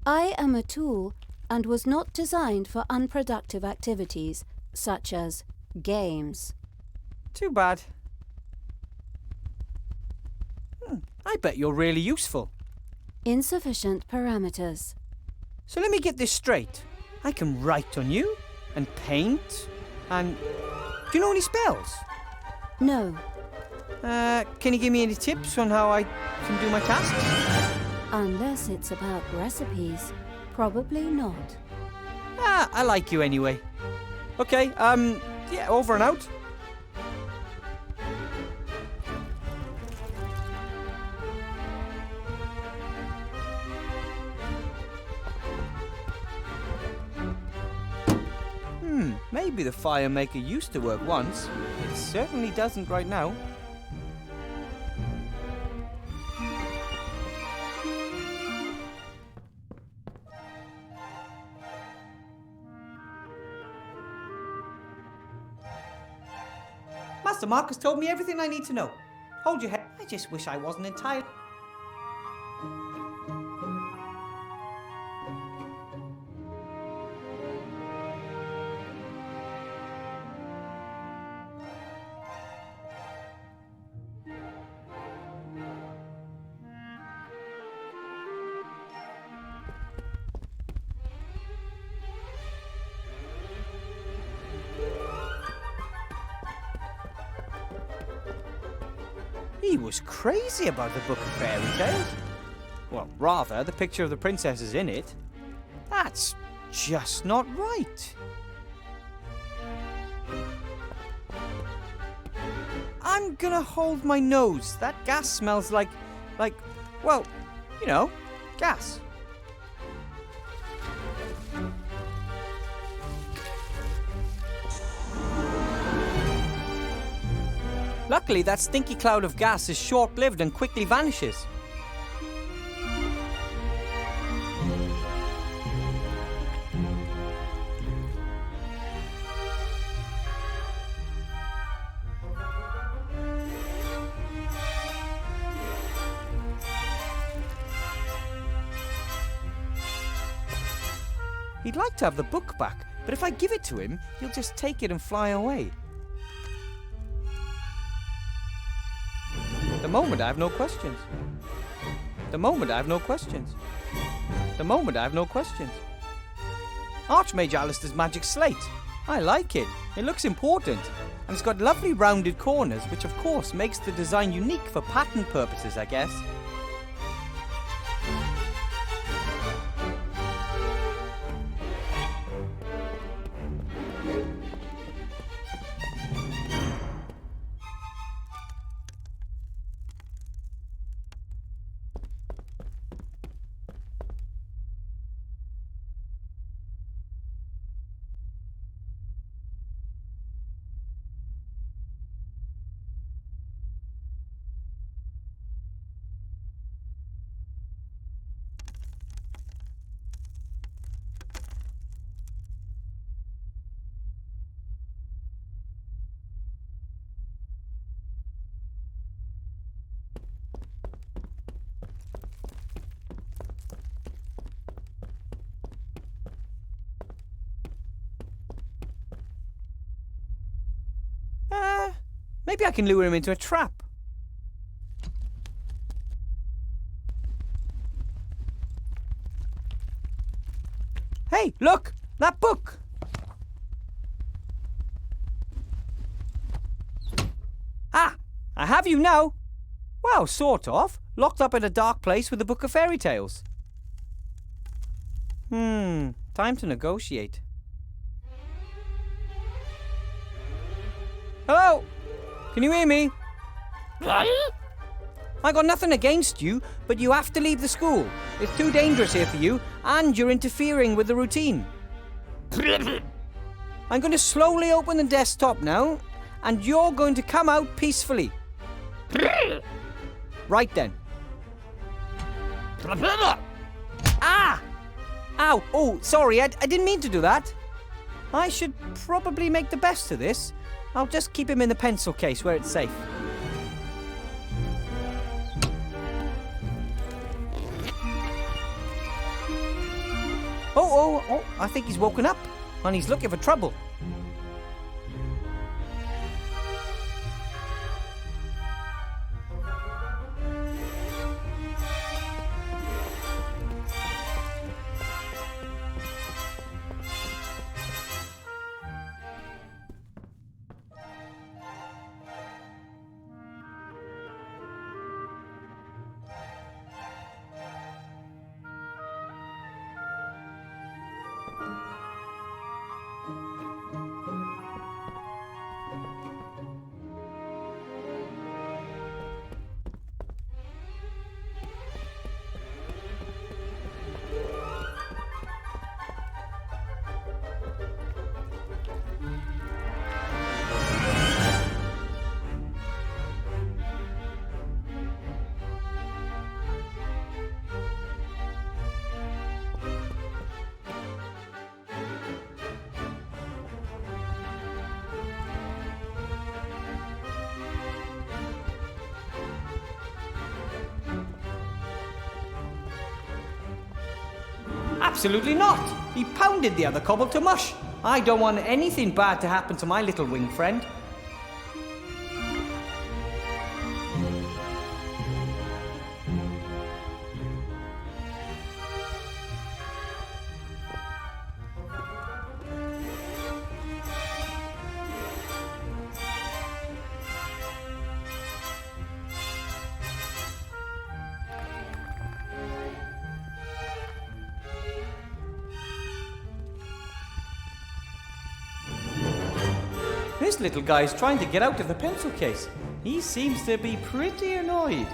I am a tool and was not designed for unproductive activities, such as games. Too bad. I bet you're really useful. Insufficient parameters. So let me get this straight. I can write on you, and paint, and... Do you know any spells? No. Can you give me any tips on how I can do my tasks? Unless it's about recipes. Probably not. I like you anyway. Okay, yeah, over and out. Maybe the fire maker used to work once. It certainly doesn't right now. Master Marcus told me everything I need to know. Hold your head. I just wish I wasn't entirely... He was crazy about the Book of Fairy Tales. Well, rather, the picture of the princesses in it. That's just not right. I'm gonna hold my nose. That gas smells like, well, you know, gas. Luckily, that stinky cloud of gas is short-lived and quickly vanishes. He'd like to have the book back, but if I give it to him, he'll just take it and fly away. The moment I have no questions. The moment I have no questions. The moment I have no questions. Archmage Alistair's magic slate. I like it. It looks important. And it's got lovely rounded corners, which of course makes the design unique for pattern purposes, I guess. Maybe I can lure him into a trap. Hey, look! That book! Ah! I have you now! Well, sort of. Locked up in a dark place with a book of fairy tales. Time to negotiate. Hello? Can you hear me? I got nothing against you, but you have to leave the school. It's too dangerous here for you, and you're interfering with the routine. I'm going to slowly open the desktop now, and you're going to come out peacefully. Right then. Ah! Ow! Oh, sorry, I didn't mean to do that. I should probably make the best of this. I'll just keep him in the pencil case where it's safe. Oh, I think he's woken up, and he's looking for trouble. Absolutely not! He pounded the other cobble to mush. I don't want anything bad to happen to my little wing friend. This little guy is trying to get out of the pencil case. He seems to be pretty annoyed.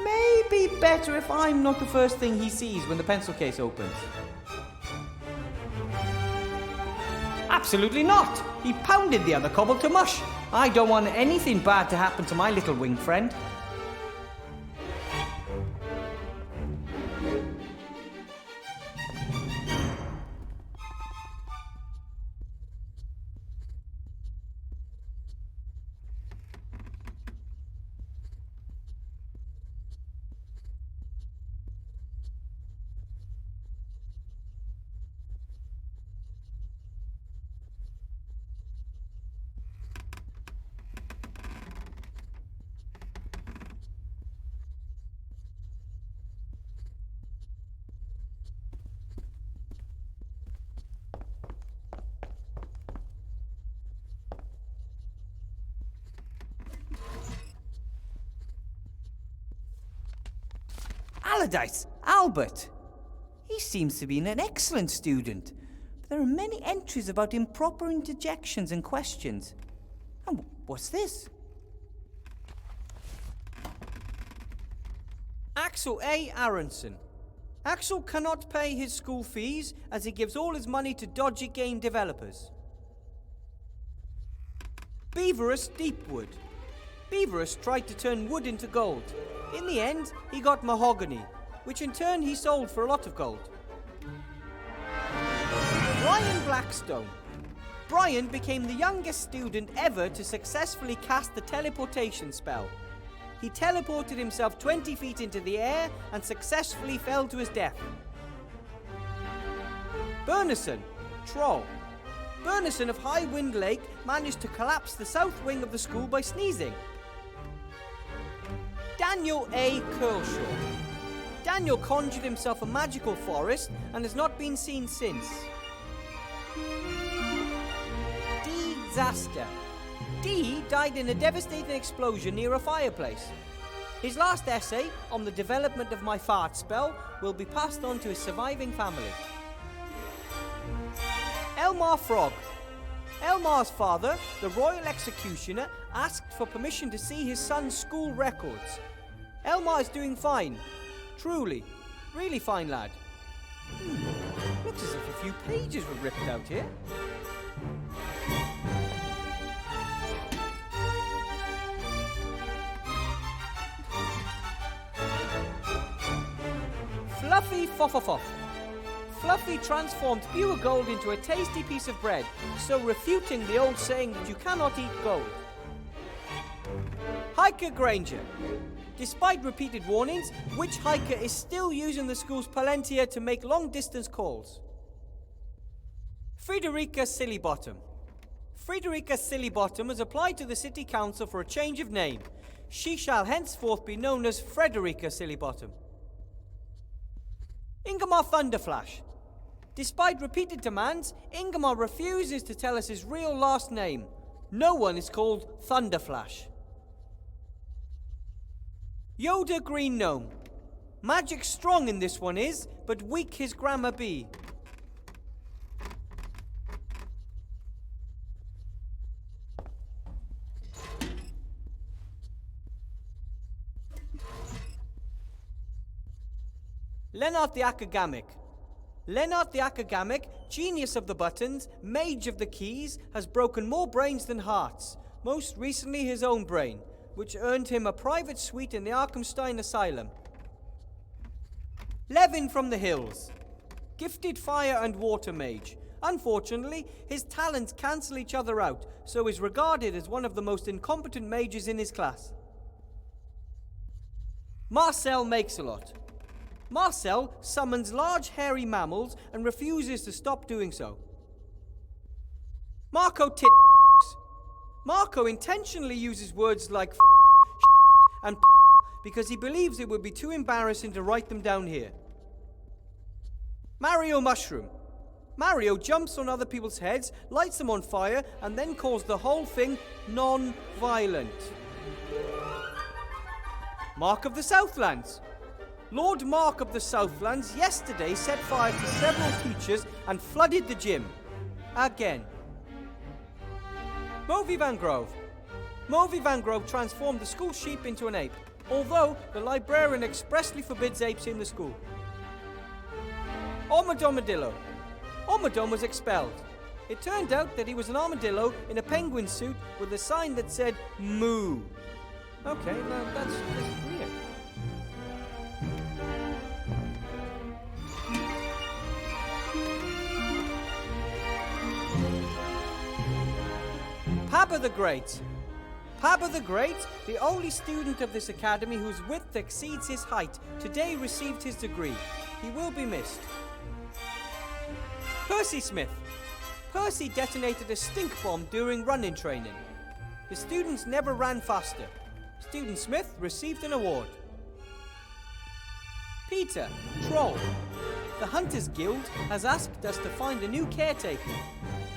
Maybe better if I'm not the first thing he sees when the pencil case opens. Absolutely not! He pounded the other cobble to mush. I don't want anything bad to happen to my little wing friend. Allardyce, Albert. He seems to be an excellent student, but there are many entries about improper interjections and questions. And what's this? Axel A. Aronson. Axel cannot pay his school fees as he gives all his money to dodgy game developers. Beaverus Deepwood. Beaverus tried to turn wood into gold. In the end, he got mahogany, which in turn he sold for a lot of gold. Brian Blackstone. Brian became the youngest student ever to successfully cast the teleportation spell. He teleported himself 20 feet into the air and successfully fell to his death. Bernison. Troll. Bernison of High Wind Lake managed to collapse the south wing of the school by sneezing. Daniel A. Curlshaw. Daniel conjured himself a magical forest and has not been seen since. D. Zaster. D died in a devastating explosion near a fireplace. His last essay on the development of my fart spell will be passed on to his surviving family. Elmar Frog. Elmar's father, the royal executioner, asked for permission to see his son's school records. Elmar is doing fine. Truly. Really fine lad. Looks as if a few pages were ripped out here. Fluffy Foffofoff. Fluffy transformed pure gold into a tasty piece of bread, so refuting the old saying that you cannot eat gold. Hiker Granger. Despite repeated warnings, which hiker is still using the school's palantir to make long-distance calls? Frederica Sillybottom. Frederica Sillybottom has applied to the City Council for a change of name. She shall henceforth be known as Frederica Sillybottom. Ingmar Thunderflash. Despite repeated demands, Ingmar refuses to tell us his real last name. No one is called Thunderflash. Yoda Green Gnome. Magic strong in this one is, but weak his grammar be. Lennart the Akagamic. Lennart the Akagamic, genius of the buttons, mage of the keys, has broken more brains than hearts, most recently his own brain, which earned him a private suite in the Arkhamstein Asylum. Levin from the Hills. Gifted fire and water mage. Unfortunately, his talents cancel each other out, so is regarded as one of the most incompetent mages in his class. Marcel Makes-a-Lot. Marcel summons large hairy mammals and refuses to stop doing so. Marco Marco intentionally uses words like and because he believes it would be too embarrassing to write them down here. Mario Mushroom. Mario jumps on other people's heads, lights them on fire, and then calls the whole thing non-violent. Mark of the Southlands. Lord Mark of the Southlands yesterday set fire to several teachers and flooded the gym. Again. Movie Van Grove. Movie Van Grove transformed the school sheep into an ape, although the librarian expressly forbids apes in the school. Armadillo. Armadillo was expelled. It turned out that he was an armadillo in a penguin suit with a sign that said moo. Okay, well, that's weird. Pabba the Great. Pabba the Great, the only student of this academy whose width exceeds his height, today received his degree. He will be missed. Percy Smith. Percy detonated a stink bomb during run-in training. The students never ran faster. Student Smith received an award. Peter, Troll. The Hunters Guild has asked us to find a new caretaker.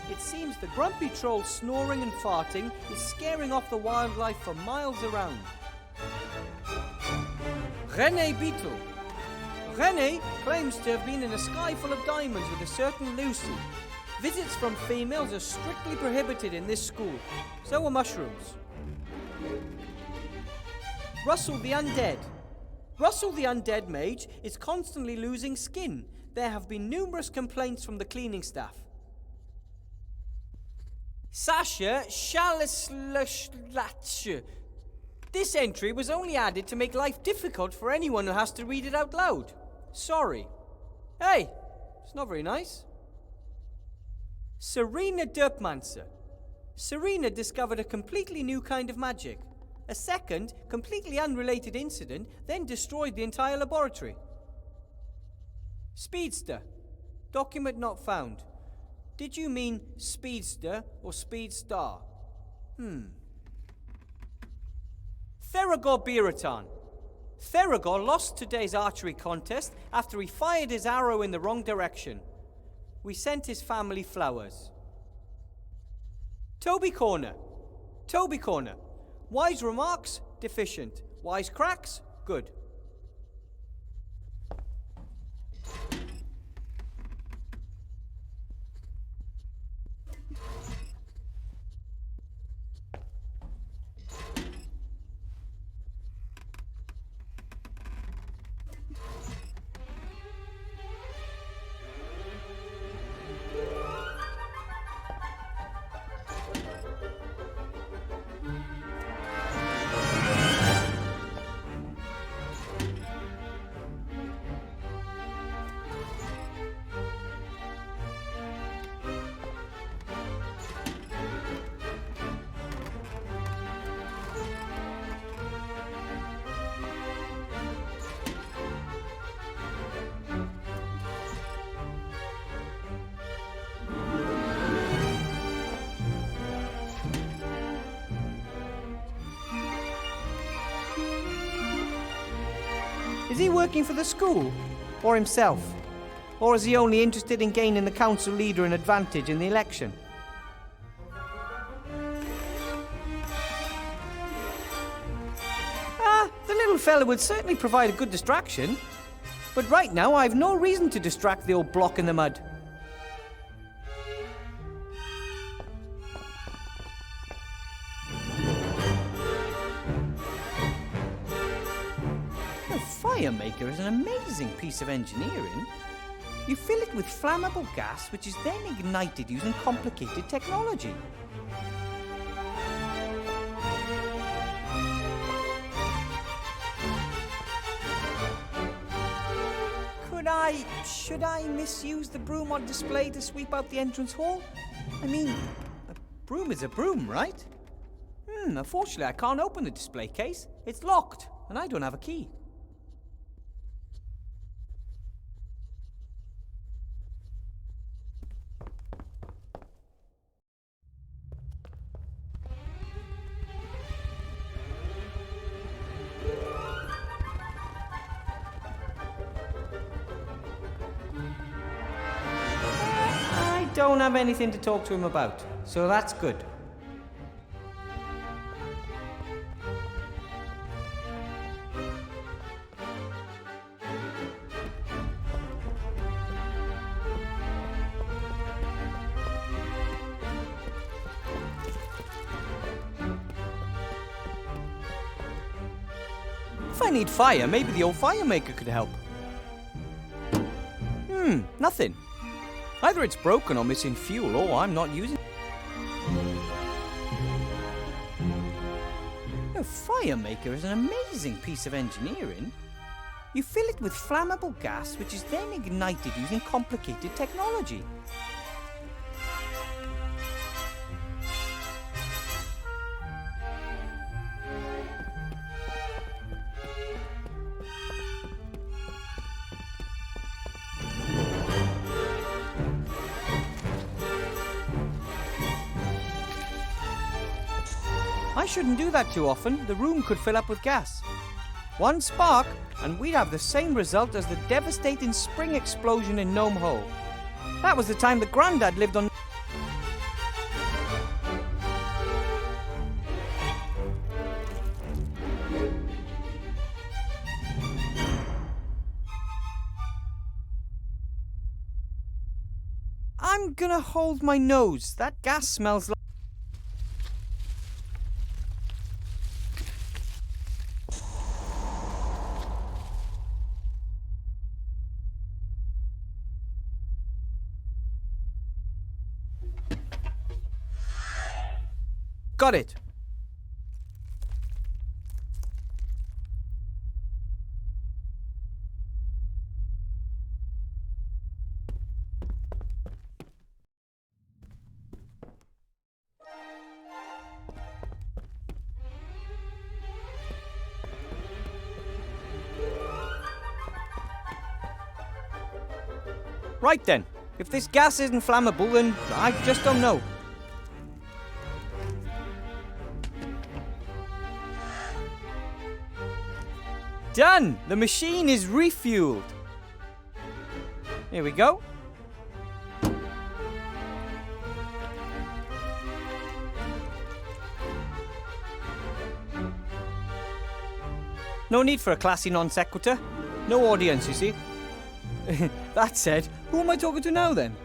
It seems the grumpy troll snoring and farting is scaring off the wildlife for miles around. René Beetle. René claims to have been in a sky full of diamonds with a certain Lucy. Visits from females are strictly prohibited in this school. So are mushrooms. Russell the Undead. Russell the Undead Mage is constantly losing skin. There have been numerous complaints from the cleaning staff. Sasha Shalaslash. This entry was only added to make life difficult for anyone who has to read it out loud. Sorry. Hey, it's not very nice. Serena Derpmancer. Serena discovered a completely new kind of magic. A second, completely unrelated incident then destroyed the entire laboratory. Speedster. Document not found. Did you mean speedster or speedstar? Theragor Biratan. Theragor lost today's archery contest after he fired his arrow in the wrong direction. We sent his family flowers. Toby Corner. Toby Corner. Wise remarks, deficient. Wise cracks, good. Is he working for the school? Or himself? Or is he only interested in gaining the council leader an advantage in the election? The little fella would certainly provide a good distraction. But right now, I've no reason to distract the old block in the mud. A fire maker is an amazing piece of engineering. You fill it with flammable gas, which is then ignited using complicated technology. Should I misuse the broom on display to sweep out the entrance hall? I mean, a broom is a broom, right? Unfortunately, I can't open the display case. It's locked, and I don't have a key. Don't have anything to talk to him about, so that's good. If I need fire, maybe the old fire maker could help. Nothing. Either it's broken or missing fuel, or I'm not using it. A fire maker is an amazing piece of engineering. You fill it with flammable gas, which is then ignited using complicated technology. I shouldn't do that too often. The room could fill up with gas. One spark, and we'd have the same result as the devastating spring explosion in Gnome Hole. That was the time that Grandad lived on... I'm gonna hold my nose. That gas smells like... Got it. Right then. If this gas isn't flammable, then I just don't know. Done! The machine is refueled. Here we go. No need for a classy non sequitur. No audience, you see. That said, who am I talking to now then?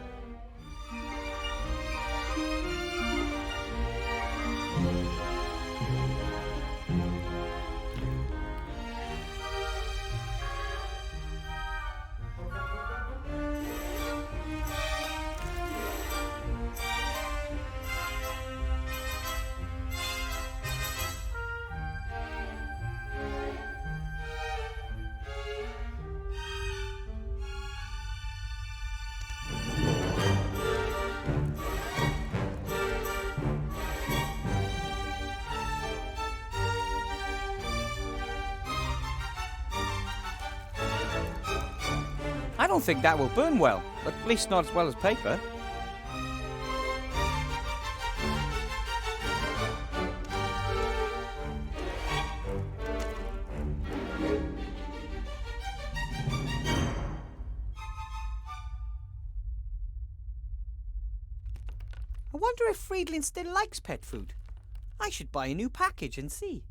I don't think that will burn well, at least not as well as paper. I wonder if Friedlin still likes pet food. I should buy a new package and see.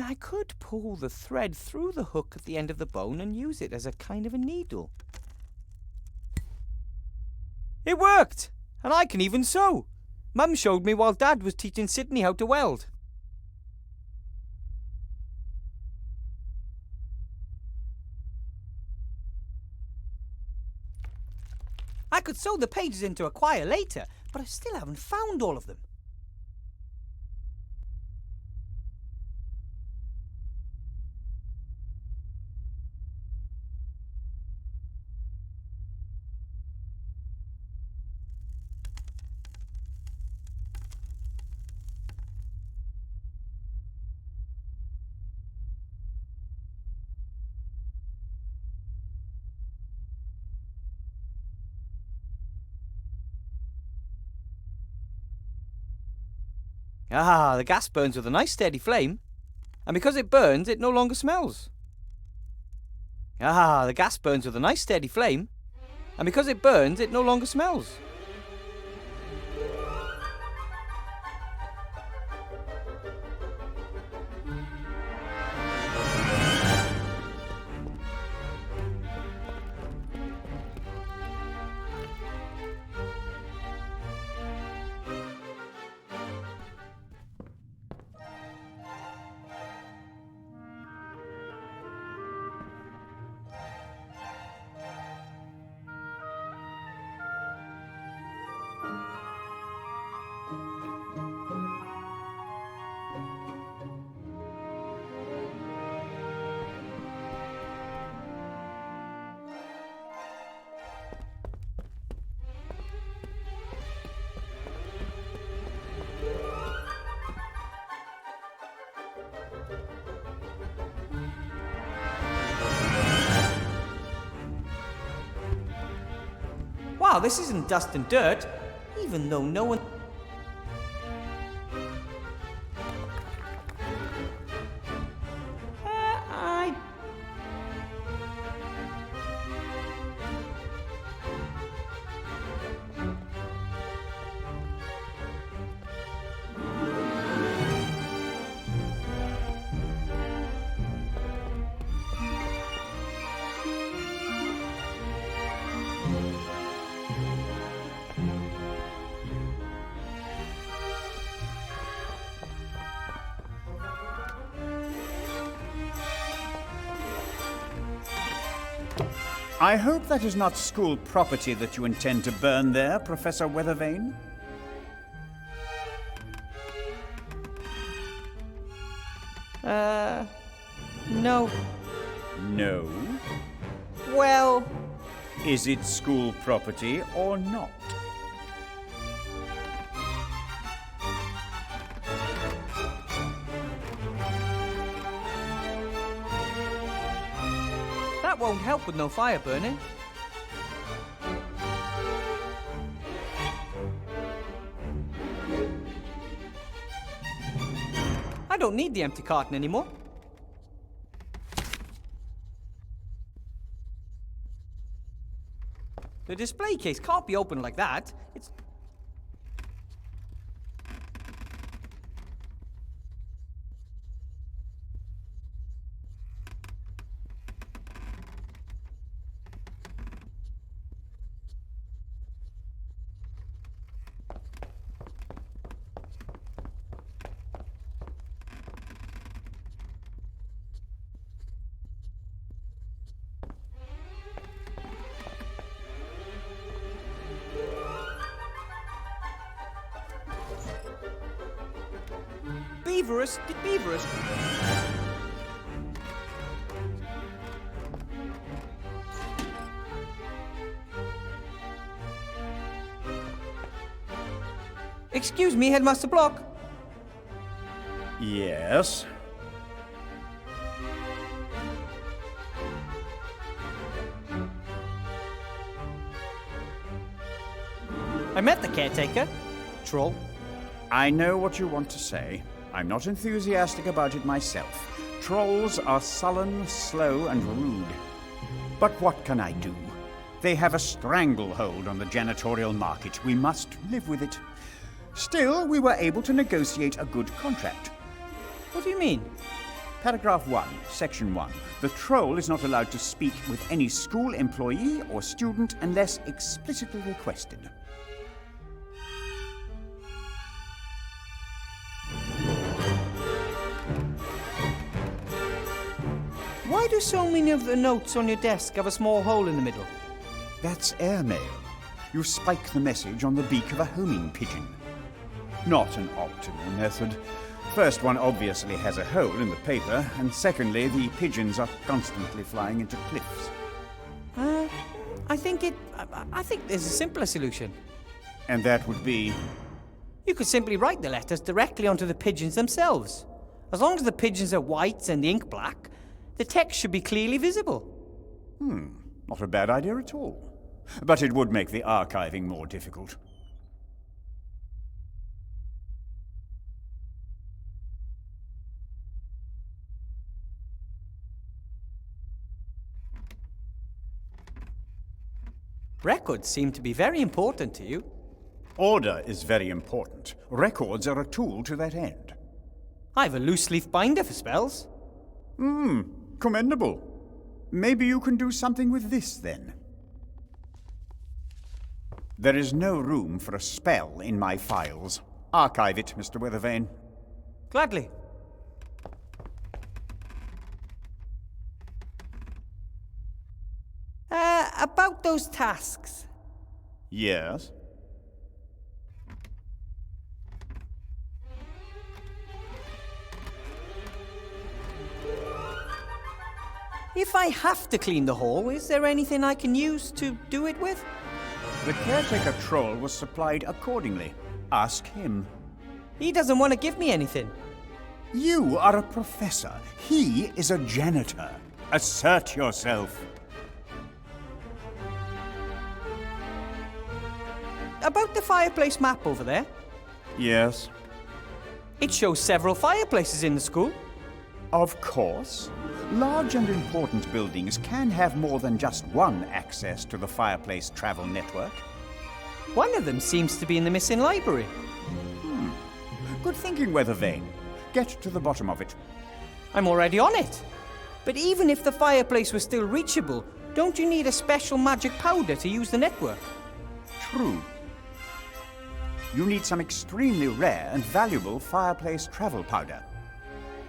I could pull the thread through the hook at the end of the bone and use it as a kind of a needle. It worked! And I can even sew! Mum showed me while Dad was teaching Sydney how to weld. I could sew the pages into a quire later, but I still haven't found all of them. Ah, the gas burns with a nice steady flame. And because it burns, it no longer smells. Ah, the gas burns with a nice steady flame. And because it burns, it no longer smells. Wow, this isn't dust and dirt, even though no one... I... I hope that is not school property that you intend to burn there, Professor Weathervane. No. No? Well... Is it school property or not? That won't help with no fire burning. I don't need the empty carton anymore. The display case can't be opened like that. It's... Beaverus, did Beaverus... Excuse me, Headmaster Block. Yes? I met the caretaker. Troll. I know what you want to say. I'm not enthusiastic about it myself. Trolls are sullen, slow, and rude. But what can I do? They have a stranglehold on the janitorial market. We must live with it. Still, we were able to negotiate a good contract. What do you mean? Paragraph 1, Section 1. The troll is not allowed to speak with any school employee or student unless explicitly requested. Why do so many of the notes on your desk have a small hole in the middle? That's airmail. You spike the message on the beak of a homing pigeon. Not an optimal method. First, one obviously has a hole in the paper, and secondly, the pigeons are constantly flying into cliffs. I think there's a simpler solution. And that would be... You could simply write the letters directly onto the pigeons themselves. As long as the pigeons are white and the ink black, the text should be clearly visible. Not a bad idea at all. But it would make the archiving more difficult. Records seem to be very important to you. Order is very important. Records are a tool to that end. I have a loose leaf binder for spells. Commendable. Maybe you can do something with this, then. There is no room for a spell in my files. Archive it, Mr. Weathervane. Gladly. About those tasks. Yes? If I have to clean the hall, is there anything I can use to do it with? The caretaker troll was supplied accordingly. Ask him. He doesn't want to give me anything. You are a professor. He is a janitor. Assert yourself. About the fireplace map over there. Yes? It shows several fireplaces in the school. Of course. Large and important buildings can have more than just one access to the fireplace travel network. One of them seems to be in the missing library. Good thinking, Weathervane. Get to the bottom of it. I'm already on it. But even if the fireplace was still reachable, don't you need a special magic powder to use the network? True. You need some extremely rare and valuable fireplace travel powder.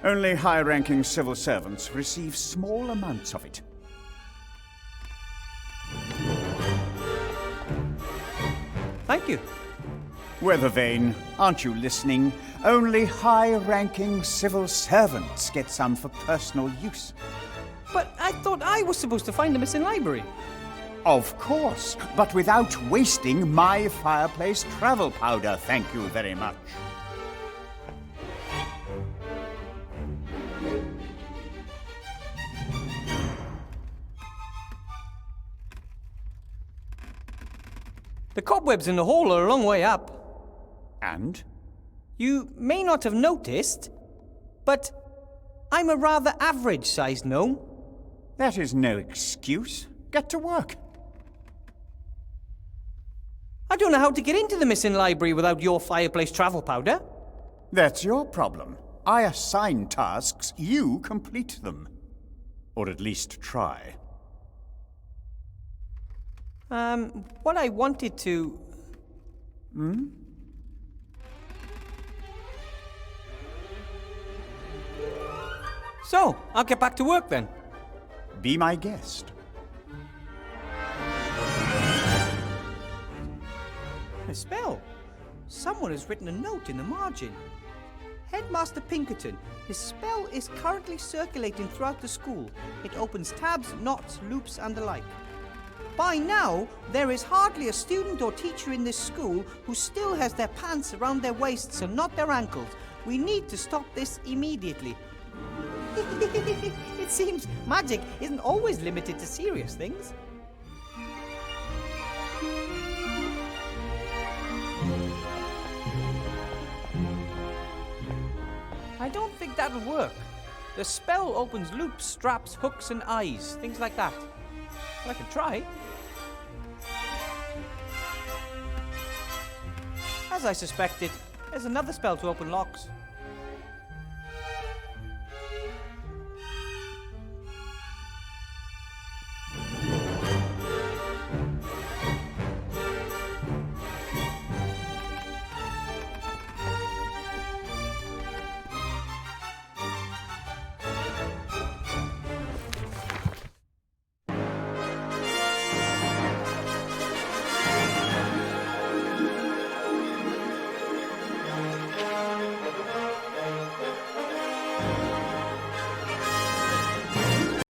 Only high-ranking civil servants receive small amounts of it. Thank you. Weathervane, aren't you listening? Only high-ranking civil servants get some for personal use. But I thought I was supposed to find the missing library. Of course, but without wasting my fireplace travel powder, thank you very much. The cobwebs in the hall are a long way up. And? You may not have noticed, but I'm a rather average-sized gnome. That is no excuse. Get to work. I don't know how to get into the missing library without your fireplace travel powder. That's your problem. I assign tasks, you complete them. Or at least try. What I wanted to... So, I'll get back to work then. Be my guest. A spell. Someone has written a note in the margin. Headmaster Pinkerton, the spell is currently circulating throughout the school. It opens tabs, knots, loops, and the like. By now, there is hardly a student or teacher in this school who still has their pants around their waists and not their ankles. We need to stop this immediately. It seems magic isn't always limited to serious things. I don't think that'll work. The spell opens loops, straps, hooks, and eyes, things like that. Well, I can try. As I suspected, there's another spell to open locks.